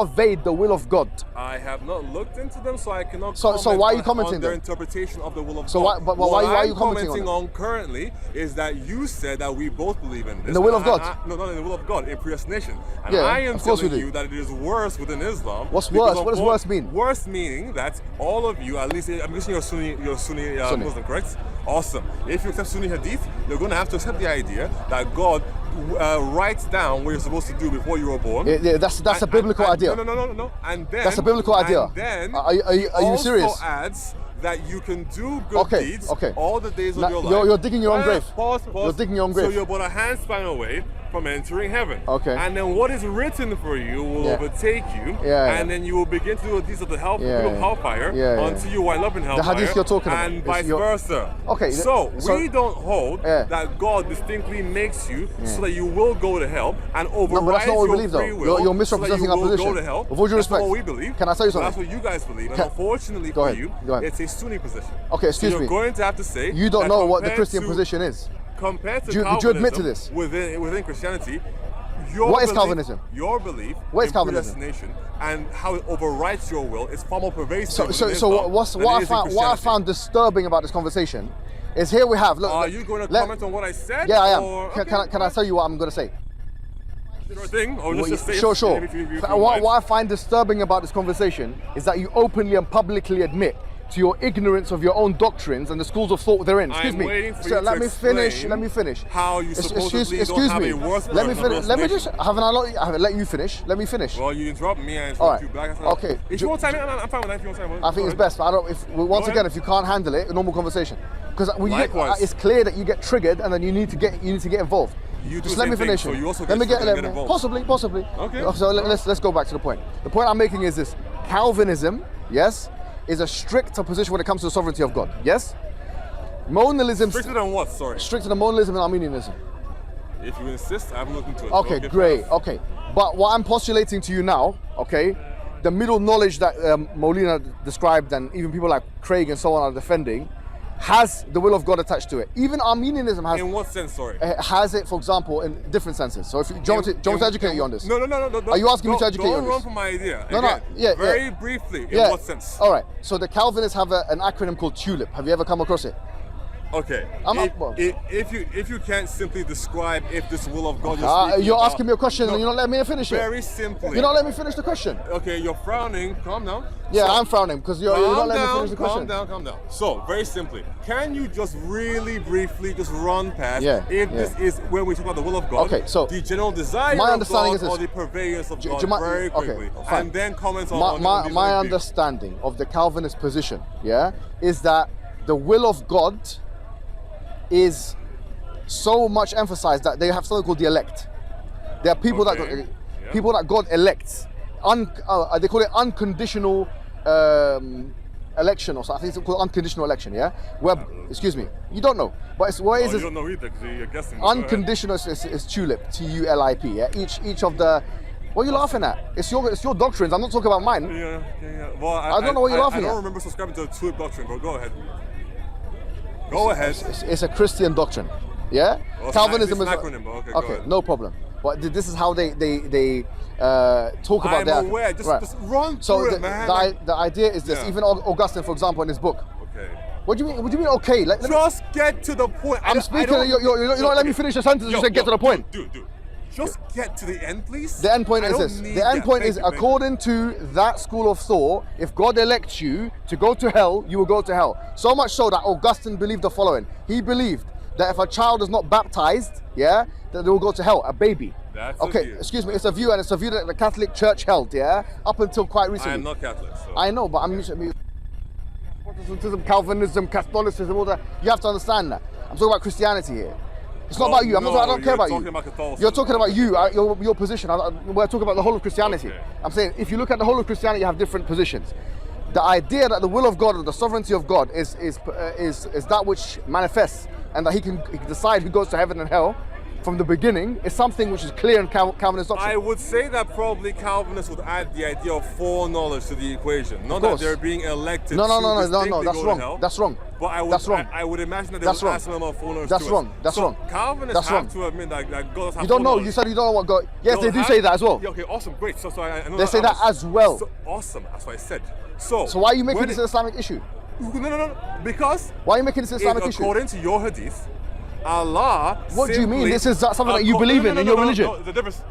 evade the will of God. I have not looked into them, so I cannot. So why are you commenting on their then? interpretation of the will of God? So why are you commenting on currently is that you said that we both believe in this. In the will of God? No, not in the will of God, in predestination. And yeah, I am telling you that it is worse within Islam. What's worse? What does worse mean? Worse meaning that all of you, at least I'm guessing you're Sunni Muslim, correct? Awesome. If you accept Sunni Hadith, you're going to have to accept the idea that God writes down what you're supposed to do before you were born. Yeah, that's a biblical idea. No. And then that's a biblical idea. And then are you serious? Also adds that you can do good deeds all the days of your life. You're digging your own grave. Pause. You're digging your own grave. So you're about a handspan away from entering heaven. Okay. And then what is written for you will overtake you. And then you will begin to do the deeds of the hellfire until you wind up in hellfire. The hadith you're talking about. And vice versa. Okay. So we don't hold that God distinctly makes you so that you will go to hell and override your free will. You're misrepresenting our position. Go to hell. With all due respect. That's what we believe. Can I tell you something? That's what you guys believe. And unfortunately for you, it's a Sunni position. Okay, excuse me. You're going to have to say you don't know what the Christian position is. Compared to Calvinism, do you admit to this? Within Christianity, what is Calvinism? Your belief in predestination and how it overrides your will is far more pervasive. What I found disturbing about this conversation is here we have. Look, are you going to comment on what I said? Yeah, I am. Can I tell you what I'm going to say? Sure thing. Or just say sure. What I find disturbing about this conversation is that you openly and publicly admit to your ignorance of your own doctrines and the schools of thought they're in. Excuse me. Let me finish. How you supposedly don't have a worth. Let me finish. Let me just. Haven't let you finish. Let me finish. Well, you interrupt me and interrupt you back. Okay. If you want time, I'm fine with that. If you want time, I think it's best. But if you can't handle it, a normal conversation. Because it's clear that you get triggered and then you need to get involved. Just let me finish. So you also get involved. Possibly. Okay. So let's go back to the point. The point I'm making is this: Calvinism, yes, is a stricter position when it comes to the sovereignty of God. Yes? Monalism... Stricter than what? Sorry. Stricter than monalism and Armenianism. If you insist, I haven't looked into it. Okay, great. Okay. But what I'm postulating to you now, okay, the middle knowledge that Molina described and even people like Craig and so on are defending, has the will of God attached to it. Even Armenianism has... In what sense, sorry? Has it, for example, in different senses. So if you want to educate you on this? No. Are you asking me to educate you on this? Don't run from my idea. Very briefly, in what sense? All right. So the Calvinists have an acronym called TULIP. Have you ever come across it? Okay. If you can't simply describe if this will of God you're asking me a question and you're not letting me finish it. Very simply. You're not letting me finish the question. Okay, you're frowning. Calm down. Yeah, I'm frowning because you're not letting me finish the question. Calm down. So, very simply, can you just really briefly just run past this is when we talk about the will of God, the general desire of God or the purveyance of God very quickly, and then comment on my understanding of the Calvinist position, is that the will of God is so much emphasized that they have something called the elect. There are people that God elects. They call it unconditional election or something. I think it's called unconditional election. Yeah. Where, excuse me, you don't know, but it's what is You it? don't know either because you're guessing. Unconditional is tulip, TULIP. Yeah. Each of the. What are you laughing at? It's your doctrines. I'm not talking about mine. Yeah. Well, I don't know what you're laughing at. I don't remember subscribing to the tulip doctrine, but go ahead. Go ahead. It's a Christian doctrine. Yeah. Well, Calvinism it's is an acronym, but okay, go okay. ahead. No problem. But this is how they talk about that. I'm aware. Just run through it, man. The idea is this. Yeah. Even Augustine, for example, in his book. Okay. What do you mean? What do you mean? Okay. Just get to the point. I'm speaking. You're not letting me finish the sentence. You said get to the point. Dude. Just get to the end, please. The end point is this. The end point is, according to that school of thought, if God elects you to go to hell, you will go to hell. So much so that Augustine believed the following. He believed that if a child is not baptized, yeah, that they will go to hell, a baby. That's okay, a view. excuse me, it's a view, and it's a view that the Catholic Church held, yeah, up until quite recently. I am not Catholic, so. I know, but I'm Protestantism, Calvinism, Catholicism, all that. You have to understand that. I'm talking about Christianity here. It's not about you. I don't care about you. You're talking about you, your position. We're talking about the whole of Christianity. Okay. I'm saying if you look at the whole of Christianity, you have different positions. The idea that the will of God or the sovereignty of God is that which manifests, and that he can decide who goes to heaven and hell from the beginning is something which is clear in Calvinist doctrine. I would say that probably Calvinists would add the idea of foreknowledge to the equation. Not that they're being elected. No, that's wrong. That's wrong. But I would imagine that they would ask them about foreknowledge. That's wrong. That's wrong. Calvinists have to admit that God does have You don't know. You said you don't know what God. Yes, they do say that as well. Yeah, okay, awesome, great. So I know they say that as well. So, awesome. That's what I said. So why are you making this an Islamic issue? No. Because why are you making this an Islamic issue? According to your hadith, Allah. What do you mean? This is something that you believe in your religion. No, the difference.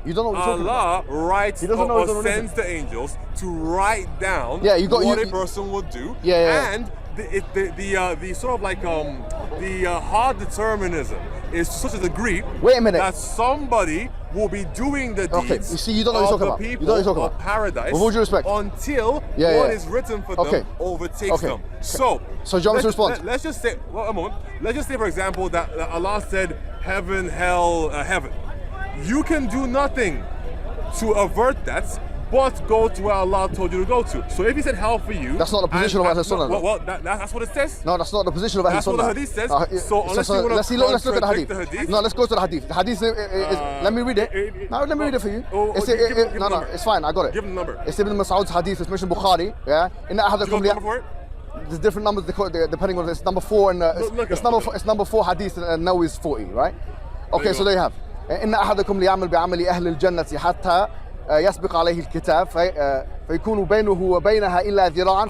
You don't know what you're talking about. Allah writes or sends the angels to write down what a person would do. Yeah. And the sort of like the hard determinism is to such a degree. Wait a minute. That somebody will be doing the deeds. Okay, you see, you don't know what you're talking about. You don't know what you're talking about. Paradise. With all due respect. Until what is written for them overtakes them. So do you want me to respond? Let's just say, a moment. Let's just say, for example, that Allah said heaven, hell, heaven. You can do nothing to avert that, but go to where Allah told you to go to. So if he said hell for you, that's not the position of Ahl Sunnah. Well, that's what it says. No, that's not the position of Ahl Sunnah. That's what the hadith says. So unless you want to let's look at the hadith. No, let's go to the hadith. The hadith is let me read it. No, let me read it for you. No, it's fine. I got it. Give him the number. It's Ibn Mas'ud's hadith. It's mentioned Bukhari. Yeah. In that hadith, there's different numbers depending on it's number 4 and it's number 4 hadith and now is 40, right? Okay, so there you have. إن أحدكم ليعمل بعمل أهل الجنة حتى يسبق عليه الكتاب فيكون بينه وبينها إلا ذراعا.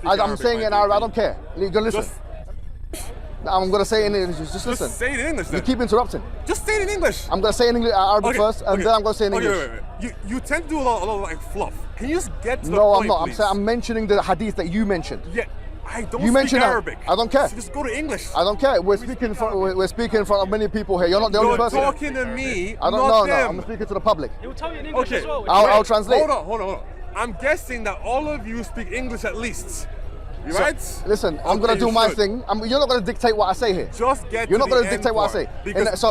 I'm saying it in Arabic. I don't care. You're gonna listen. I'm gonna say it in English. Just listen. Say it in English. Then. You keep interrupting. Just say it in English. I'm gonna say it in Arabic first, and then I'm gonna say it in English. Wait. You tend to do a lot of like fluff. Can you just get to the point? I'm not. I'm mentioning the hadith that you mentioned. Yeah. I don't speak Arabic. I don't care. So just go to English. I don't care. We're speaking in front of many people here. You're not the only person. You're talking to me. I don't know. No, I'm speaking to the public. He'll tell you in English as well. I'll translate. Hold on. I'm guessing that all of you speak English at least. You right? Listen, I'm gonna do my thing. You're not gonna dictate what I say here. Just get. You're not gonna dictate what I say. Because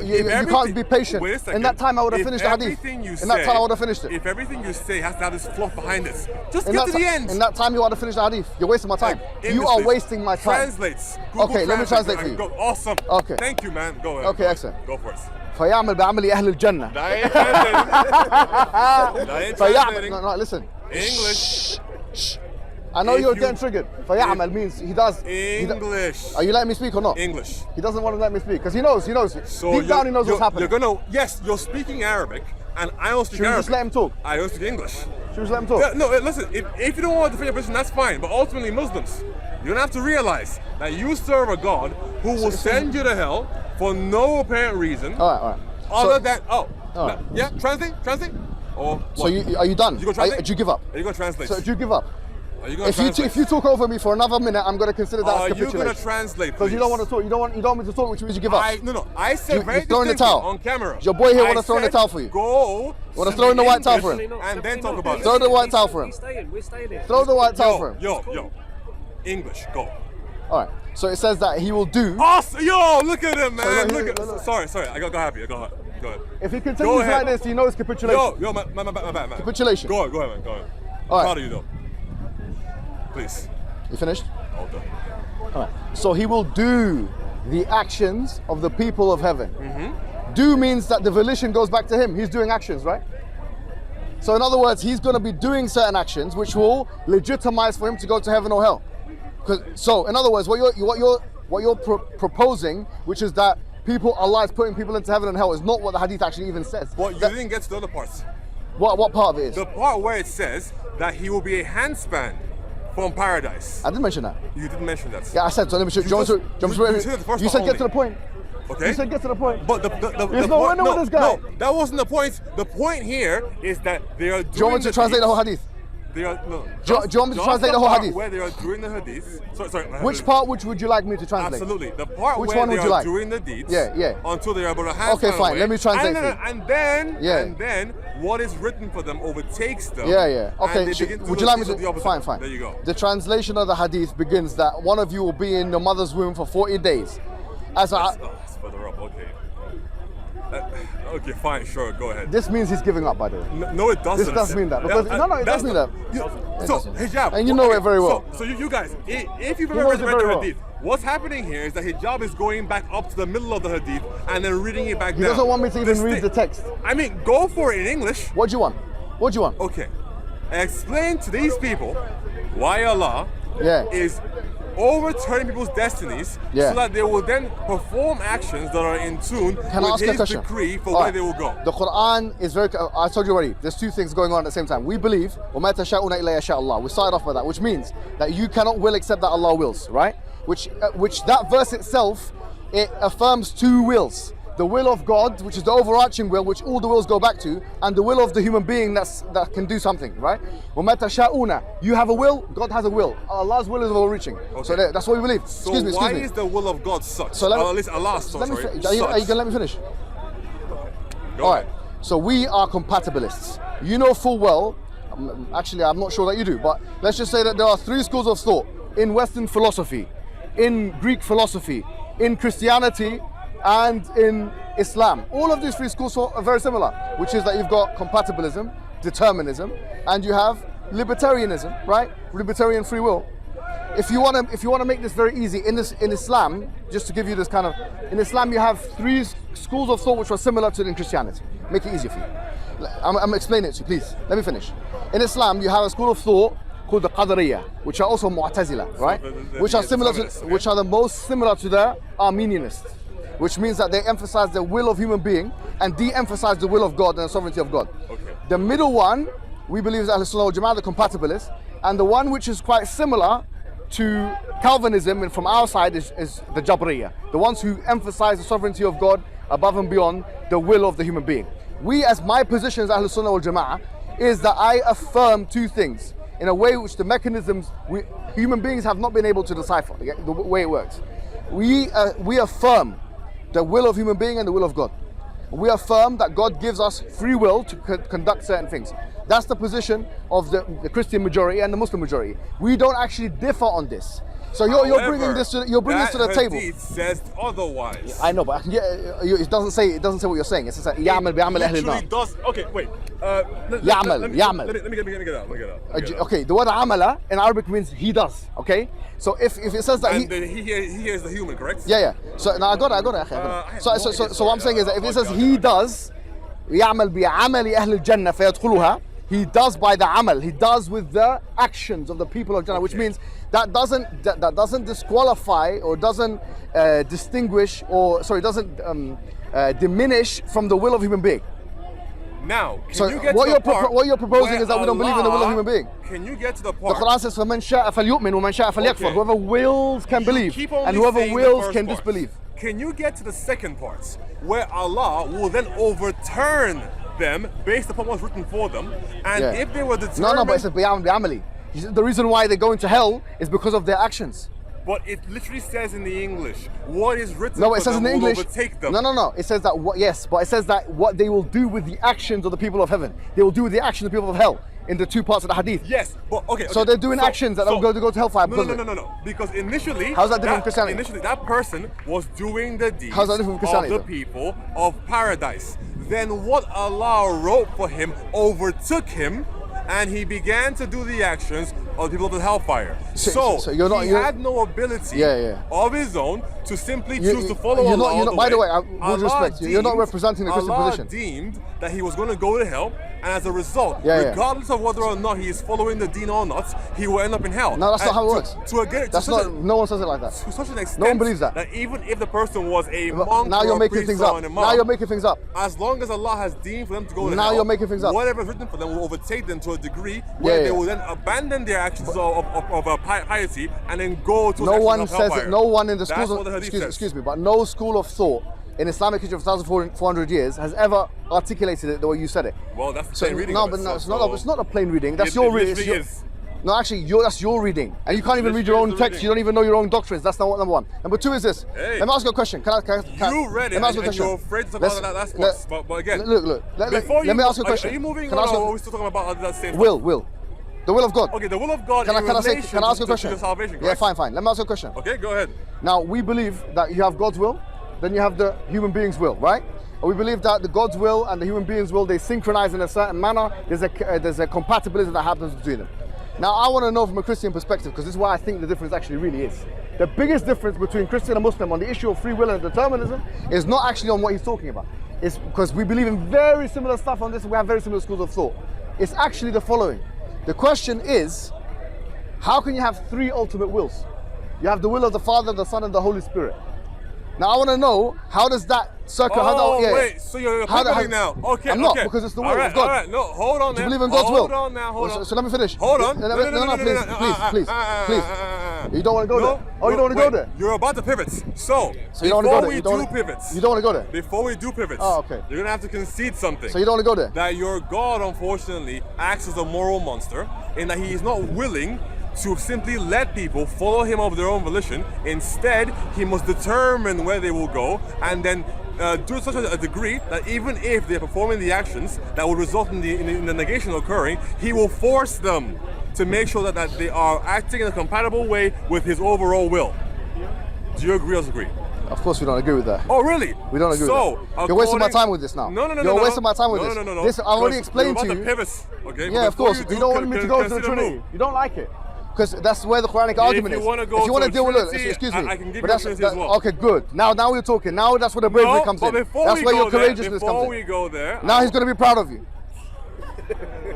you can't be patient. Wait a second. In that time, I would have finished the hadith. In that time, I would have finished it. If everything you say has to have this fluff behind it, just get to the end. In that time, you ought to finish the hadith. You're wasting my time. You are wasting my time. Translates. Okay, let me translate for you. Awesome. Okay. Thank you, man. Go ahead. Okay, excellent. Go for it. فيعمل بعمل أهل الجنة. No, listen. English. Shh. I know you're getting triggered. فيعمل means he does. English. Are you letting me speak or not? English. He doesn't want to let me speak because he knows. So deep down he knows what's happening. Yes, you're speaking Arabic and I don't speak Should we Arabic. just let him talk? I don't speak English. Should we just let him talk? No, listen, if you don't want to defend your position, that's fine. But ultimately Muslims, you're gonna have to realize that you serve a God who will send you to hell for no apparent reason. All right. Translate. Or what? So are you done? You gonna translate? Do you give up? Are you gonna translate? So do you give up? Are you gonna translate? If you talk over me for another minute, I'm gonna consider that as capitulation. Are you gonna translate? Because you don't want to talk. You don't want me to talk, which means you give up. No. I said very throwing the towel on camera. Your boy here want to throw in the towel for you. Go. Want to throw in the white towel for him? And then talk about it. Throw the white towel for him. We're staying here. Throw the white towel for him. Yo. English, go. All right. So it says that he will do. Awesome. Yo, look at him, man. Sorry. I got happy. Go ahead. If he continues like this, you know it's capitulation. Yo, my bad, man. Capitulation. Go ahead, man. Go ahead. All right. Proud of you though. Please. You finished? All done. All right. So he will do the actions of the people of heaven. Do means that the volition goes back to him. He's doing actions, right? So in other words, he's going to be doing certain actions which will legitimize for him to go to heaven or hell. So in other words, what you're proposing, which is that Allah is putting people into heaven and hell, is not what the hadith actually even says. Well, you didn't get to the other parts. What part of it is? The part where it says that he will be a handspan from paradise. I didn't mention that. You didn't mention that. Yeah, I said so. Let me show you. You said get to the point. Okay. You said get to the point. But the There's no point, window with this guy. No, that wasn't the point. The point here is that they are doing. Do you want me to translate the whole hadith? They are no. Do you want me to translate the whole hadith? Where they are doing the hadith. Sorry. Which part would you like me to translate? Absolutely. The part which where one they would you are like? doing the deeds. Yeah. Until they are about a hand. Okay, fine. Let me translate for you. And then what is written for them overtakes them. Yeah. Okay. Would you like me to? Fine. There you go. The translation of the hadith begins that one of you will be in your mother's womb for 40 days. It's further up. Okay. Okay, fine, sure, go ahead. This means he's giving up, by the way. No, it doesn't. This does mean that. Because, it does mean that. So, hijab. And you know it very well. So you guys, if you've ever read the hadith, what's happening here is that hijab is going back up to the middle of the hadith and then reading it back down. He doesn't want me to even read the text. I mean, go for it in English. What do you want? Okay. Explain to these people why Allah is overturning people's destinies so that they will then perform actions that are in tune with his decree for where they will go. The Quran is very, I told you already, there's two things going on at the same time. We believe, وَمَا تَشَاءُونَ إِلَّا يَشَاءَ اللَّهُ. We started off with that, which means that you cannot will except that Allah wills, right? Which that verse itself, it affirms two wills. The will of God, which is the overarching will, which all the wills go back to, and the will of the human being that can do something, right? وَمَا تَشَاءُونَ. You have a will, God has a will. Allah's will is overreaching. Okay. So that's what we believe. So why is the will of God such? So at least Allah's such, Are you going to let me finish? All right. So we are compatibilists. You know full well, actually I'm not sure that you do, but let's just say that there are three schools of thought in Western philosophy, in Greek philosophy, in Christianity, and in Islam. All of these three schools are very similar, which is that you've got compatibilism, determinism, and you have libertarianism, right? Libertarian free will. If you want to make this very easy, in Islam, just to give you this kind of, in Islam you have three schools of thought which are similar to in Christianity. Make it easier for you. I'm explaining it to you, please. Let me finish. In Islam, you have a school of thought called the Qadariyah, which are also Mu'tazila, right? Which are the most similar to the Armenianists. Which means that they emphasize the will of human being and de-emphasize the will of God and the sovereignty of God. Okay. The middle one, we believe is Ahl-Sunnah wal Jama'ah, the compatibilists, and the one which is quite similar to Calvinism and from our side is the Jabriyah, the ones who emphasize the sovereignty of God above and beyond the will of the human being. As my position as Ahl-Sunnah wal Jama'ah is that I affirm two things in a way which the mechanisms human beings have not been able to decipher, the way it works. We affirm the will of human being and the will of God. We affirm that God gives us free will to conduct certain things. That's the position of the Christian majority and the Muslim majority. We don't actually differ on this. So you're bringing this to the table. It says otherwise. I know, but it doesn't say what you're saying. It says يعمل بعمل أهل النار. Does okay? Wait. يعمل. Let me get it out. Okay, the word amala in Arabic means he does. Okay, so if it says that he is the human, correct? Yeah. So now I got it. So what I'm saying is that if it says he does, يعمل بعمل أهل الجنة فيدخلها. He does by the amal. He does with the actions of the people of Jannah, which means that doesn't disqualify or doesn't distinguish doesn't diminish from the will of human being. Now, what you're proposing is that we don't believe in the will of human being. Can you get to the part? The Quran says, فَمَنْ شَاءَ فَلْيُؤْمِنْ وَمَنْ شَاءَ فَلْيَكْفُرْ. Whoever wills can believe, and whoever wills can disbelieve. Can you get to the second part, where Allah will then overturn them based upon what's written for them, and if they were determined... No, but it says bi'amali. The reason why they go into hell is because of their actions. But it literally says in the English, what is written it says in the English, will overtake them. No. It says that, but it says that what they will do with the actions of the people of heaven. They will do with the actions of the people of hell in the two parts of the hadith. Yes, but okay. So they're doing actions that are going to go to hellfire. No. Because initially... How's that different from Christianity? Initially, that person was doing the deeds of the people of paradise. Then what Allah wrote for him overtook him, and he began to do the actions of the people of the hellfire. So you're not- he you're- had no ability Yeah. of his own to simply You- choose to follow you're Allah. not- by the way, with Allah respect, you're not deemed- representing the Christian Allah position. deemed that he was going to go to hell, and as a result, Yeah. regardless of whether or not he is following the deen or not, he will end up in hell. No, that's not And how it works. That's not. No one says it like that. To such an extent No one believes that. even if the person was a monk Now or you're a making priest things or up. an imam, Now you're making things up. as long as Allah has deemed for them to go to Now hell, you're making things up. whatever is written for them will overtake them to a degree where they will then abandon their actions of piety and then go to No actions one of says hellfire. it. No one in the That's schools what of the hadith says. excuse me, but no school of thought in Islamic history of 1,400 years has ever articulated it the way you said it. Well, that's the So plain reading. no, of but it, no, so- it's not a plain reading. That's It your reading. literally is. No, actually, that's your reading, and you can't even read your Literally own is the text. reading. You don't even know your own doctrines. That's not what number one. Number two is this. Hey. Let me ask you a question. Can I You read it let me ask you a and question. you're afraid to talk Let's- about that. let- But again, Look. Let me ask you a question. Are you moving Can I on ask you- or are we still talking about that same Will. The will of God. Okay, the will of God Can I relation ask you a to question? your salvation, Yeah, correct? fine. Let me ask you a question. Okay, go ahead. Now, we believe that you have God's will, then you have the human being's will, right? And we believe that the God's will and the human being's will, they synchronize in a certain manner. There's a compatibility that happens between them. Now, I want to know from a Christian perspective, because this is why I think the difference actually really is. The biggest difference between Christian and Muslim on the issue of free will and determinism is not actually on what he's talking about. It's because we believe in very similar stuff on this, and we have very similar schools of thought. It's actually the following. The question is, how can you have three ultimate wills? You have the will of the Father, the Son, and the Holy Spirit. Now I want to know, how does that circle? Wait, so you're pivoting now. Okay, I'm not, because it's the will of God. All right, no, hold on. Do you now. believe in God's will? Hold on now, hold on. So let me finish. Hold on. No, please. You don't want to go there? Oh, you don't want to go there? You're about to pivot. So you don't want to go there? before we do pivots. You don't want to go there? Before we do pivots. Oh, okay. You're going to have to concede something. So you don't want to go there? That your God, unfortunately, acts as a moral monster in that he is not willing to simply let people follow him of their own volition. Instead, he must determine where they will go and then do it such a degree that even if they're performing the actions that will result in the negation occurring, he will force them to make sure that they are acting in a compatible way with his overall will. Do you agree or disagree? Of course we don't agree with that. Oh, really? We don't agree with that. You're wasting my time with this now. No. You're wasting my time with this. No. Listen, I've already explained to you. You're about to pivot, okay? Yeah, of course. You don't want me to go to the Trinity. You don't like it. Because that's where the Quranic argument is. If you want to go if you want to deal with it, Trinity, excuse me. I can give but you that's, Trinity as well. Okay, good. Now we're talking. Now that's where the bravery comes in. Before That's we where go your courageousness comes in. Before we go there, Now he's going to be proud of you.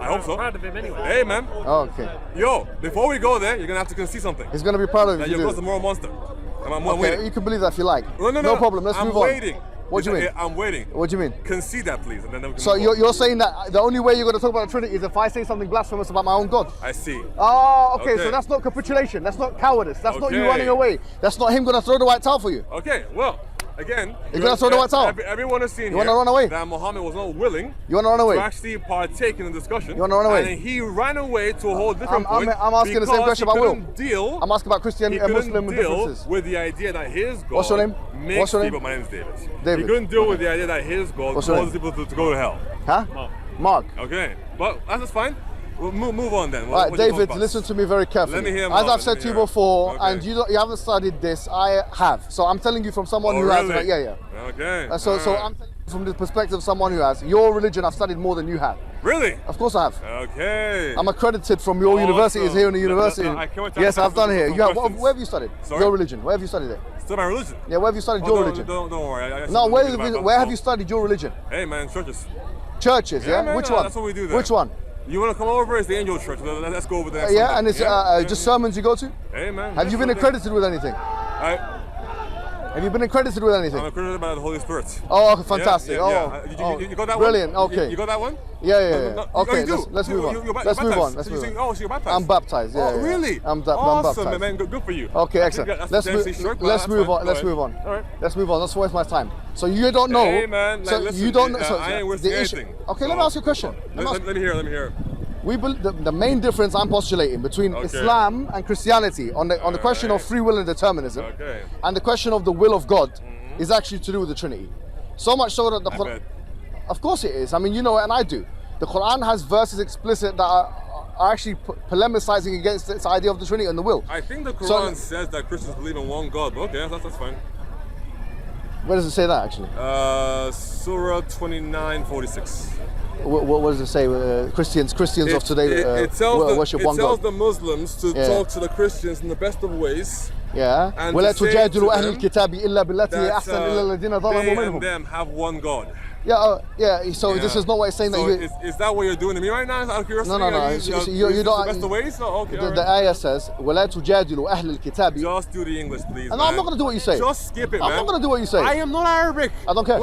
I hope so. Proud of him anyway. Hey, man. Okay. Yo, before we go there, you're going to have to concede something. He's going to be proud of you. That if your you God's do. a moral monster. I'm Okay, waiting. you can believe that if you like. No problem. Let's move on. I'm waiting. What do you mean? I'm waiting. What do you mean? Concede that, please, and then we can So move on. you're saying that the only way you're going to talk about the Trinity is if I say something blasphemous about my own God? I see. Oh, okay. Okay. So that's not capitulation. That's not cowardice. That's not you Okay. running away. That's not him going to throw the white towel for you. Okay, well, again, You're gonna throw the white towel? Everyone has seen You wanna run away? that Muhammad was not willing You want to run away? to actually partake in the discussion. You wanna run away? And then he ran away to a whole different I'm point. asking the same because question he about will. couldn't deal. I'm asking about Christian He and couldn't Muslim deal differences. with the idea that his God What's your name? makes What's your name? people. My name is David. David. He couldn't deal with the idea that his God What's your causes people to go to hell. Huh? Mark. Okay, but that's fine. We'll move on then. All right, What do you David, want listen to me very carefully. Let me hear As Mark, I've said let to me you hear. before, Okay. and you haven't studied this, I have. So I'm telling you from someone Oh, who has. really? Yeah. Okay. So all right. I'm telling you from the perspective of someone who has. Your religion, I've studied more than you have. Really? Of course I have. Okay. I'm accredited from your universities Awesome. here in the university. I can't wait to Yes, ask I've done some here. You have, questions. where have you studied? Sorry? Your religion. Where have you studied it? Still my religion. Yeah, where have you studied Oh, your don't- religion? Don't worry. I No, should where think about have that. you studied your religion? Hey man, churches. Churches, yeah? man, Which no, one? that's what we do there. Which one? You want to come over? It's the Angel Church. Let's go over there. Yeah, and it's Yeah. just sermons you go to? Hey man. Have you been accredited with anything? Have you been accredited with anything? I'm accredited by the Holy Spirit. Oh, fantastic. Yeah. You got that brilliant. one? Okay. You got that one? Yeah. No, Okay, you do. let's move on. You're Let's move on. baptized. Let's So move you on. say, oh, so you're baptized? I'm baptized. Yeah. Oh, yeah. really? I'm awesome, baptized. man. Good for you. Okay, excellent. That's Let's potentially short, but let's that's move fine. on. Let's Go move on. ahead. All right. Let's move on. Let's waste my time. So you don't know. Hey, man, So listen, you don't know. So I ain't wasting the issue. anything. Okay, let me ask you a question. Let me hear. The main difference I'm postulating between Okay. Islam and Christianity on the question of free will and determinism, Okay. and the question of the will of God, is actually to do with the Trinity. So much so that the Quran. bet. Of course it is. I mean, you know it, and I do. The Quran has verses explicit that are actually polemicizing against this idea of the Trinity and the will. I think the So- Quran says that Christians believe in one God, but okay, that's fine. Where does it say that actually? Surah 29:46. what does it say? Christians of today worship one God. It tells the Muslims to talk to the Christians in the best of ways. Yeah. And ولا to say to تجادلوا أهل them الكتاب إلا بالتي هي أحسن إلا الذين ظلموا they and منهم. them have one God. Yeah. So this is not what it's saying. So that is that what you're doing to me right now? Out of curiosity? No. You don't. The best of ways? So, okay. The ayah says, ولا تجادلوا أهل الكتاب. Just do the English, please. No, I'm not going to do what you say. Just skip it, man. I'm not going to do what you say. I am not Arabic. I don't care.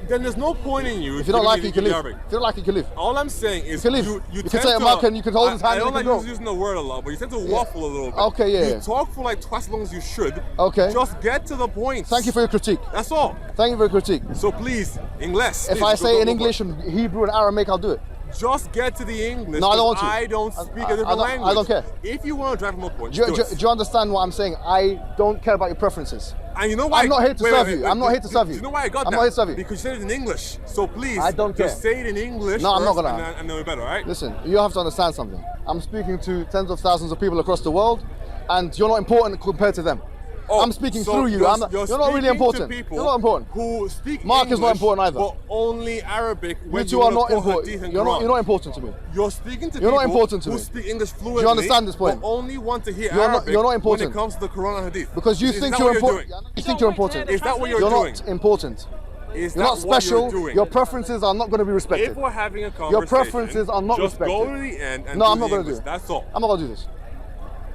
Then there's no point in you. If you don't like it, you can leave. Arabic. If you don't like it, you can leave. All I'm saying is you can leave. You can say a American, you can hold his hand. I don't like using the word a lot, but you tend to waffle a little bit. Okay, yeah. You talk for like twice as long as you should. Okay. Just get to the point. Thank you for your critique. That's all. Thank you for your critique. So please, English. If I say in English and Hebrew and Aramaic, I'll do it. Just get to the English. No, I don't want to. I don't speak a different language. I don't care. If you want to drive from a point, do you understand what I'm saying? I don't care about your preferences. And you know why? I'm not here to serve you. I'm not here to serve you. Do you know why I got that? I'm not here to serve you. Because you said it in English. So please, I don't care. Just say it in English. No, I'm not gonna. And then we're better, right? Listen, you have to understand something. I'm speaking to tens of thousands of people across the world, and you're not important compared to them. I'm speaking through you. You're not really important. You're not important. Who speak Mark English, is not important either. But only Arabic. You two are not important. You're not important to me. You're speaking to you're people not important to who me. speak English fluently. Do you understand this point? But only want to hear Arabic you're not important. when it comes to the Quran and Hadith. Because you think you're important. You think you're important. Is that what you're doing? doing? You're not important. Is you're not special. You're your preferences are not going to be respected. If we're having a conversation, your preferences are not respected. Just go to the end and no, do I'm not going to do it. That's all. I'm not going to do this.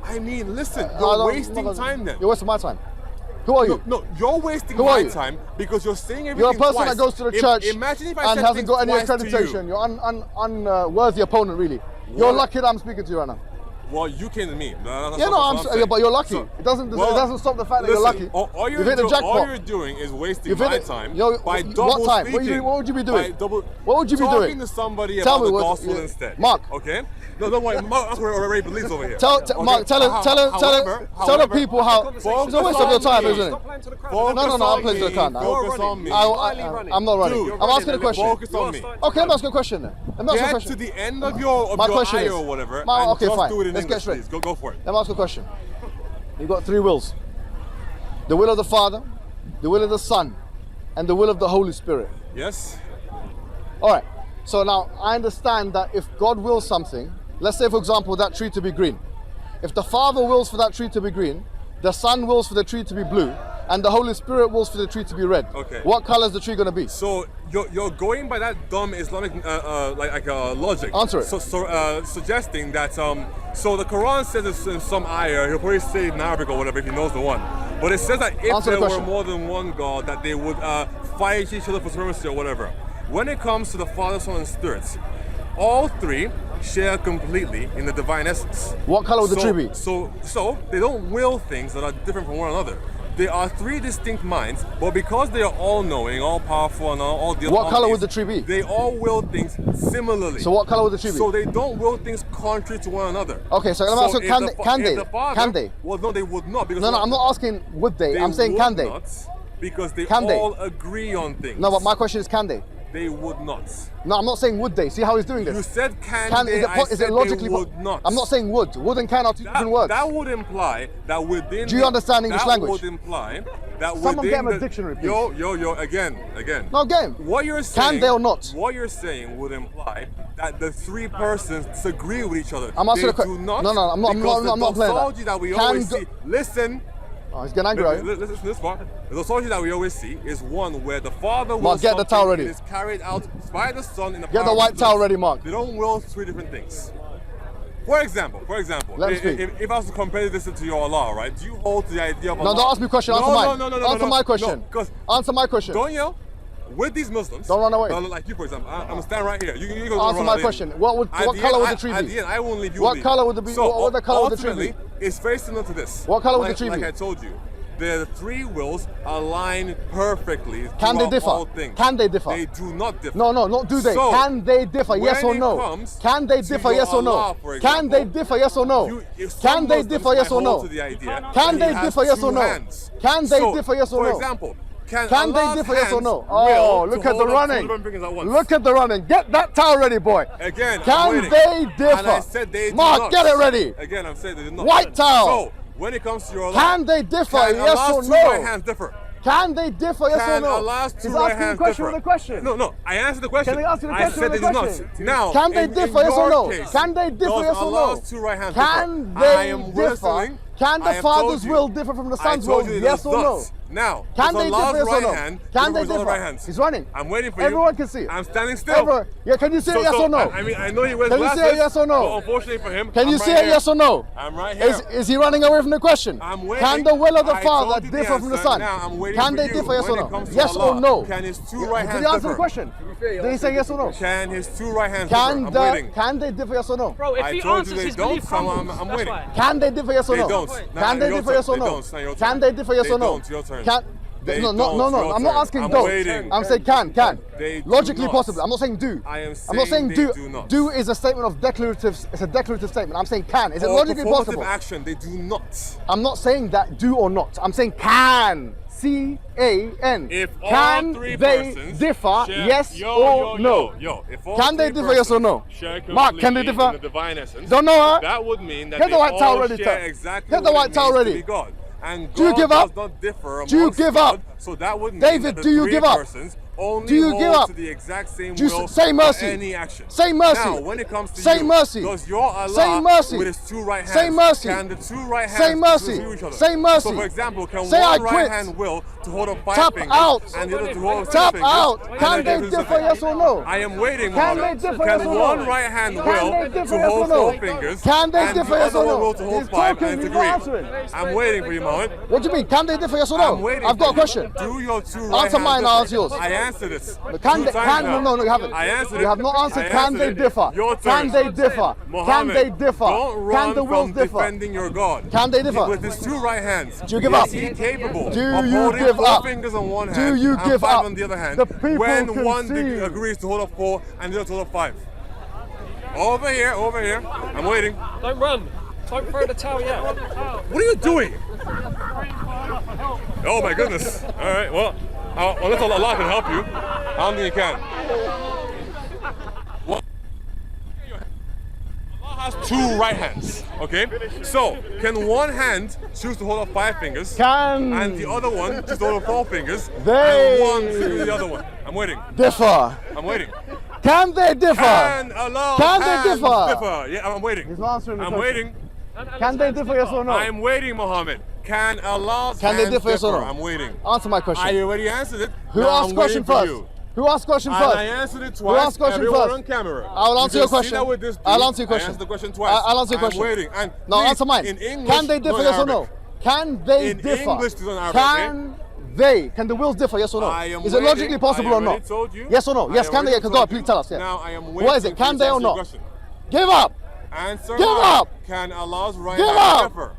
I mean, listen, you're wasting time then. You're wasting my time. Who are you? No, you're wasting my time because you're saying everything You're a person twice. that goes to the church Imagine if I and said hasn't got any twice accreditation. You're unworthy opponent, really. You're lucky that I'm speaking to you right now. Well, you came to me. But you're lucky. So, it doesn't stop the fact that you're lucky. All you've hit the jackpot. All you're doing is wasting my time by double what time? speaking. What would you be doing? What would you be doing? Talking to somebody about the gospel instead. Mark. Okay? No, don't worry. Mark already believes over here. Mark, tell the people how. It's a waste of your time, isn't it? No, I'm playing to the card now. Focus on me. I'm not running. I'm asking a question. Focus on me. Okay, I'm asking a question then. Get to the end of your eye or whatever. Okay, fine. Do it in Let's English, get straight. please. Go for it. Let me ask a question. You've got three wills. The will of the Father, the will of the Son, and the will of the Holy Spirit. Yes. Alright. So now I understand that if God wills something, let's say for example that tree to be green. If the Father wills for that tree to be green, the Son wills for the tree to be blue, and the Holy Spirit wills for the tree to be red. Okay. What color is the tree going to be? So you're going by that dumb Islamic logic. Answer it. So suggesting that so the Quran says it's in some ayah, he'll probably say it in Arabic or whatever if he knows the one. But it says that if there were more than one God, that they would fight each other for supremacy or whatever. When it comes to the Father, Son, and Spirit, all three share completely in the divine essence. What color would the tree be? So they don't will things that are different from one another. They are three distinct minds, but because they are all knowing, all powerful, and all the what color would the tree be? They all will things similarly. So what color would the tree be? So they don't will things contrary to one another. Okay, so let me ask you, can they? Well, no, they would not. Because no, I'm not asking would they. I'm saying can they? Because they all agree on things. No, but my question is can they? They would not. No, I'm not saying would they. See how he's doing this? You said can they, is it logically they would not. I'm not saying would. Would and can are two different words. That would imply that within... Do you understand English language? That would imply that Someone get him a dictionary, please. Yo, again. No, again. What you're saying... Can they or not? What you're saying would imply that the three persons agree with each other. I'm asking a question. No, I'm not playing that we always see... Listen... Oh, he's getting angry, right? Listen to this part. The doxology that we always see is one where the Father will Mark, get the towel ready. Is carried out by the Son in the Get the white towel ready, Mark. They don't will three different things. For example, if I was to compare this to your Allah, right? Do you hold to the idea of Allah? No, don't ask me a question. Answer mine. No. Answer my question. Answer my question. Don't yell. With these Muslims, don't run away. Like you, for example, I'm gonna stand right here. You go answer my question. What color would the tree be? At the end, I won't leave you. What color would the be? So what color would the tree be? It's very similar to this. What color would the tree be? Like I told you. The three wills align perfectly. Can they differ? Can they differ? They do not differ. No, not do they. So, can they differ? Yes or no? Can they differ? Yes or no? Can they differ? Yes or no? Can they differ? Yes or no? Can they differ? Yes or no? Can they differ? Yes or no? For example, can they differ? Yes or no? Oh, look at the running. Look at the running. Get that towel ready, boy. Again, can they differ? And I said they do Mark, not. get it ready. Again, I'm saying they do not. White towel. So, when it comes to your can they differ? Yes or no? My hands differ. Can they differ? Yes or Can no? Allah's two He's right asking a hands question differ? with a question. No, I answered the question. Can I ask you the I question said with they a do question? not. Now, Can they in differ? Yes or your no? case, Can they differ? does Yes or no? Allah's two right hands Can differ? they I am differ? whistling. Can I the have Father's told you. will differ from the I Son's told will? you it Yes does or no? not. Now, Can does they Allah's differ? Yes or right no? hand Can they differ from Allah's right differ? hands? He's running. I'm waiting for you. Everyone can see it. I'm standing still. Everyone. Yeah, can you see it? Yes or no? I mean, I know he wears Can you glasses. say it, yes or no? But unfortunately for him, Can you I'm see right it? here. Yes or no? I'm right here. Is he running away from the question? I'm waiting. Can the will of the I Father told you the differ from the answer. Son? Now I'm waiting Can for they you. differ? Yes When or it no? comes to Yes or Allah, no? Can his two Yeah, right did hands he answer differ? the question? Did he say yes or no? Can his two right hands differ? Can I'm waiting. they differ? Yes or no? Bro, if I he told you answers, they his don't, belief so crumbles. I'm That's waiting. why. Can they differ? Yes or They no? don't. Can they differ? Yes or no? Can they differ? Yes or no? Your turn. Can They no, don't. Your I'm not turn. asking I'm don't. waiting. I'm saying can. They do Logically not. possible. I'm not saying do. I am I'm not saying saying do. they do not. Do is a statement of declarative. It's a declarative statement. I'm saying can. Is it Or logically performative possible? action, they do not. I'm not saying that do or not. I'm saying can. C-A-N. If all Can three they persons differ? share- Yes yo, or yo, no? Yo, if all Can they three differ? Yes or no? persons share Mark, can they completely differ? in the divine essence, Don't know her? that would mean that Get they the white towel all ready, share Ted. exactly Get the what white it towel means to ready. be God. And Do you God give up? does not differ Do you amongst give God, up? so that would mean David, that the do you three give up? persons only Do you hold give up? to the exact same Do you will say mercy? for any action. Say mercy. Now, when it comes to Say you, mercy. does your Allah Say mercy. with his two right hands, Say mercy. can the two right hands Say mercy. disagree with each other? Say mercy. So, for example, can Say I one right quit. hand will to hold up 5 Tap fingers out. and the other to hold up 6 Tap fingers? out. and Can then they do differ? something? Yes or no? I am waiting, Can Mohammed. they differ? Can Yes or no? one right hand Can will they differ? to Yes hold or no? 4 fingers Can they and differ? the Yes other or no? one will to hold He's 5 talking, and he's agree? not answering. I'm waiting for you, Mohammed. What do you mean? Can they differ? Yes or no? I'm waiting I've got a for you. question. Do your two right Answer hands mine, differ? I'll answer yours. I answered this. Can Two they, times now. no, you haven't. I answered You it. have not answered. I Can answered they it. differ? Your Can turn. they differ? Can Mohammed, they differ? don't run Can the wills from differ? defending your God. Can they differ? With his two right hands. Do you give is up? he capable Do of you holding give 4 up? fingers on one Do hand you and give 5 up? on the other hand? The people when can one see. agrees to hold up 4 and the other to hold up 5. Over here, over here. I'm waiting. Don't run. Don't throw the towel yet. What are you doing? Oh my goodness. All right, well, unless Allah can help you, I don't think He can. What? Allah has 2 right hands, okay? So, can one hand choose to hold up 5 fingers Can and the other one choose to hold up 4 fingers They- and one to the other one? I'm waiting. differ? I'm waiting. Can they differ? Can Allah Can they hands differ? Yeah, I'm waiting. He's not answering the I'm question. waiting. Can they differ? Yes or no? I'm waiting, Mohammed. Can Allah's Can they hands differ? Yes or no? I'm waiting. Answer my question. I already answered it. Who Now asked I'm question waiting for first? you. Who asked question And first? I answered it Who twice. asked question Everyone first? on camera. I will answer You your can see question. that with this I'll dude. answer your question. I answered the question twice. I'll answer your question. I'm waiting. And No, please, answer mine. In English, Can they differ? not Yes or no? Arabic. Can they In differ? English, it's not Arabic, Can they? Can the wills differ? Yes or no? I am Is it logically waiting. possible I or not? already told you. Yes or no? I Yes, can already they? Go on, told please you. tell us. Yeah. Now I am waiting. What is it? Can to they or answer your not? question. Give up! Answer Give mine. up! Can Allah's right Give hand up! differ?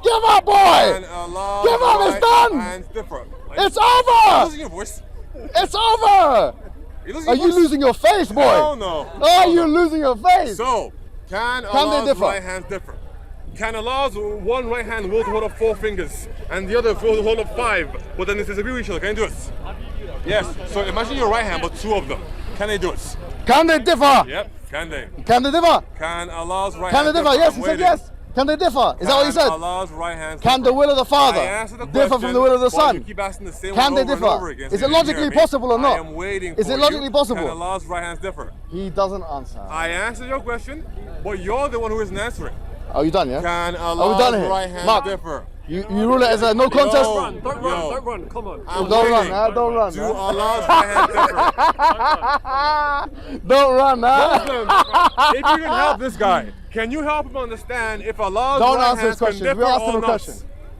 Give up, Can boy! Allah's Give up, it's right done! hands differ? It's You're over! losing your voice. It's over! You're losing Are your you voice? losing your face, boy? Hell no. Are you losing your face? So, can they Allah's differ? right hands differ? Can Allah's one right hand will to hold up 4 fingers and the other will to hold up 5, but then they disagree with each other? Can you do it? Yes. So imagine your right hand, but 2 of them. Can they do it? Can they differ? Yep. Can they? Can they differ? Can Allah's right Can they hand differ? Yes, I'm he said waiting. yes. Can they differ? Is that what he Can said? Allah's right hands Can the differ? will of the Father I answered the differ question, from the will of the but Son? You keep asking the same Can one they over and differ? over again, so Is you it didn't hear logically me. possible or not? I am waiting Is for it logically you. possible? Can Allah's right hands differ? He doesn't answer. I answered your question, but you're the one who isn't answering. Are you done, yeah? Can Are we Allah's done here? right hand Mark, differ? You rule it as a no contest? Yo. Don't run, Yo. don't run. Come on. I'm Don't run, waiting. huh? Don't run. Do huh? Allah's right hand differ? Don't run, huh? Muslims, if you can help this guy, can you help him understand if Allah's Don't right answer his hands can questions. differ We asked him or a not? question.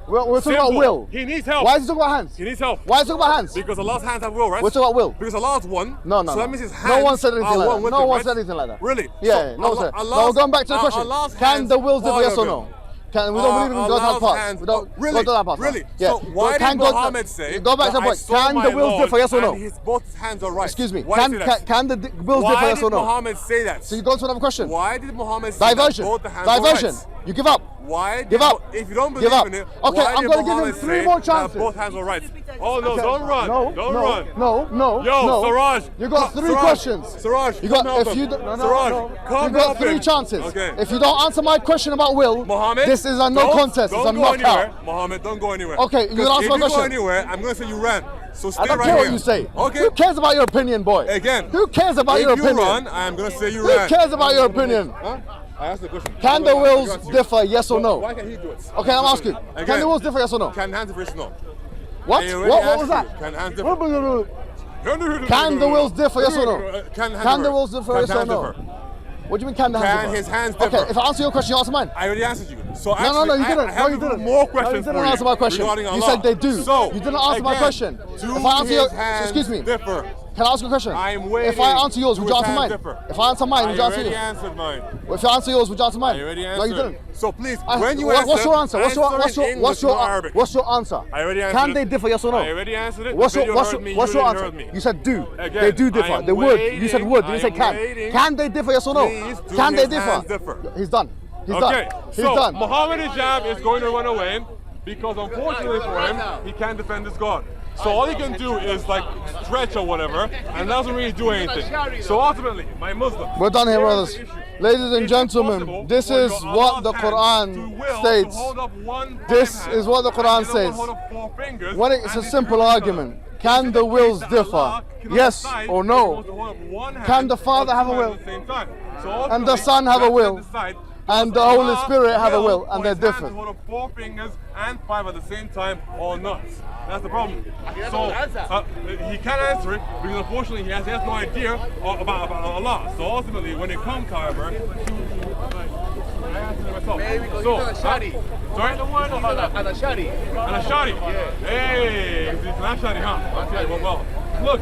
We're talking about Simple. will. He needs help. Why is he talking about hands? He needs help. Why is he talking about hands? Because Allah's hands have will, right? We're talking about will. Because Allah's one. No, no, So no. that means his hands No one said anything are like one that. with No him, one right? said anything like that. Really? Yeah, So yeah, no one said. No, Allah's- we're going back to the question. Allah's Can hands the wills differ, part yes of or him. no? Can we don't believe in God's hand Allah's parts? hands- We don't. really? God don't have parts. Really? Yeah. So why Can did God- Mohammed say? Go back to the that I point. saw Can my the wills Lord differ, yes or no? and his both hands are right. Excuse me. Why did he say that? Can the wills differ, Why yes or did no? Muhammad say that? So you go to another question. Why did Muhammad say Diversion. that both the hands are Diversion. right? You give up. Why? Give up. If you don't Give believe up. in it, Okay, why I'm did gonna give him Mohammed 3 say more that chances. both hands are right? Oh no, Okay. don't run. No, don't no, run. no, Yo, no. Siraj. You got 3 Siraj, questions. Siraj, You got come help if him. you don't, no, Siraj, no. come You got help 3 him. chances. Okay. If you don't answer my question about will, Mohammed, this is a no don't- contest. It's a Don't go anywhere. knockout. Mohammed, don't go anywhere. Okay, you're gonna answer my If you go question. anywhere, I'm gonna say you ran. So stay I don't right care here. what you say. Okay. Who cares about your opinion, boy? Again. Who cares about your If you opinion? run, I'm gonna say you Who ran. cares about your opinion? Huh? I asked the question. Can the wills differ, yes or no? Why can't he do it? Okay, I'm asking. Again, Can the wills differ, yes or no? Can hands differ? No. What? I already What asked was that? you. Can hands differ? Can the wills differ, yes or no? Can the wills differ, Can yes or hands no? differ? What do you mean can the hands Can differ? his hands differ? Okay, if I answer your question, you answer mine. I already answered you. So No, actually, you didn't. I have you didn't. more questions you didn't for answer my question. regarding You Allah. said they do. So, you didn't answer my again, question. do If I answer your, his hands excuse me. differ? Can I ask you a question? I'm waiting. If I answer yours, Do would you his answer hands mine? differ? If I answer mine, would you I answer already yours? answered mine. If I answer yours, would you answer mine? I already No, answered. you didn't. So please, when you What's your answer? answer in English, not Arabic. What's your answer? I already answered Can it. they differ, yes or no? I already answered it. What's The your video heard me, what's you your didn't answer? heard me. You said do. Again, They do I differ. am They would. You said waiting. would. You I said am can. waiting. Can they differ, yes or no? Please do Can they his hands differ? differ. He's done. He's Okay, done. He's so done. Mohammed Hijab is going to run away because unfortunately for him, he can't defend his God. So all he can do is like stretch or whatever, and doesn't really do anything. So ultimately, my Muslims. We're done here, here's brothers. the issue. Ladies and Is it gentlemen, possible this for is your what the Allah's hand Quran to will states. to hold up one This hand is what the and Quran the other one says. hold up 4 fingers, When it's and a if simple you're argument. done, Can is the it the wills case that differ? Allah cannot Yes decide or if no? he wants to hold up one hand Can the Father or have a 2 hands will? at the same time? So And the ultimately, Son have a you will? to decide, And does the Holy Allah Spirit have a will, for and they're his hand different. to hold up 4 fingers and 5 at the same time or not? That's the problem. So he can't answer it because unfortunately he has no idea about Allah. So ultimately, when it comes, however, I answered it myself. So, sorry? An Ashari? Hey, it's an Ashari, huh? Okay, well. Look,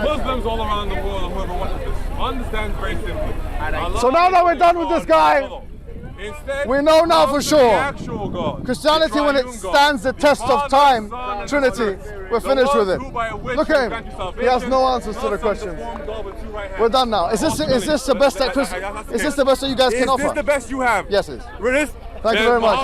Muslims all around the world, whoever watches this, understand very simply. Allah So now that we're done with this guy, instead, we know now come for to sure. the actual God, Christianity, the when it triune God, stands the test Father, of time, Son, and Trinity, Holy Spirit, we're the finished with one it. who by which Look you at grant him. you He has no salvation, answers to the not some questions. deformed God with 2 right hands. We're done now. Is this the best that Ultimately, is this the best that you guys can Is offer? this the best you have? Yes, it is. It is? Thank you very much.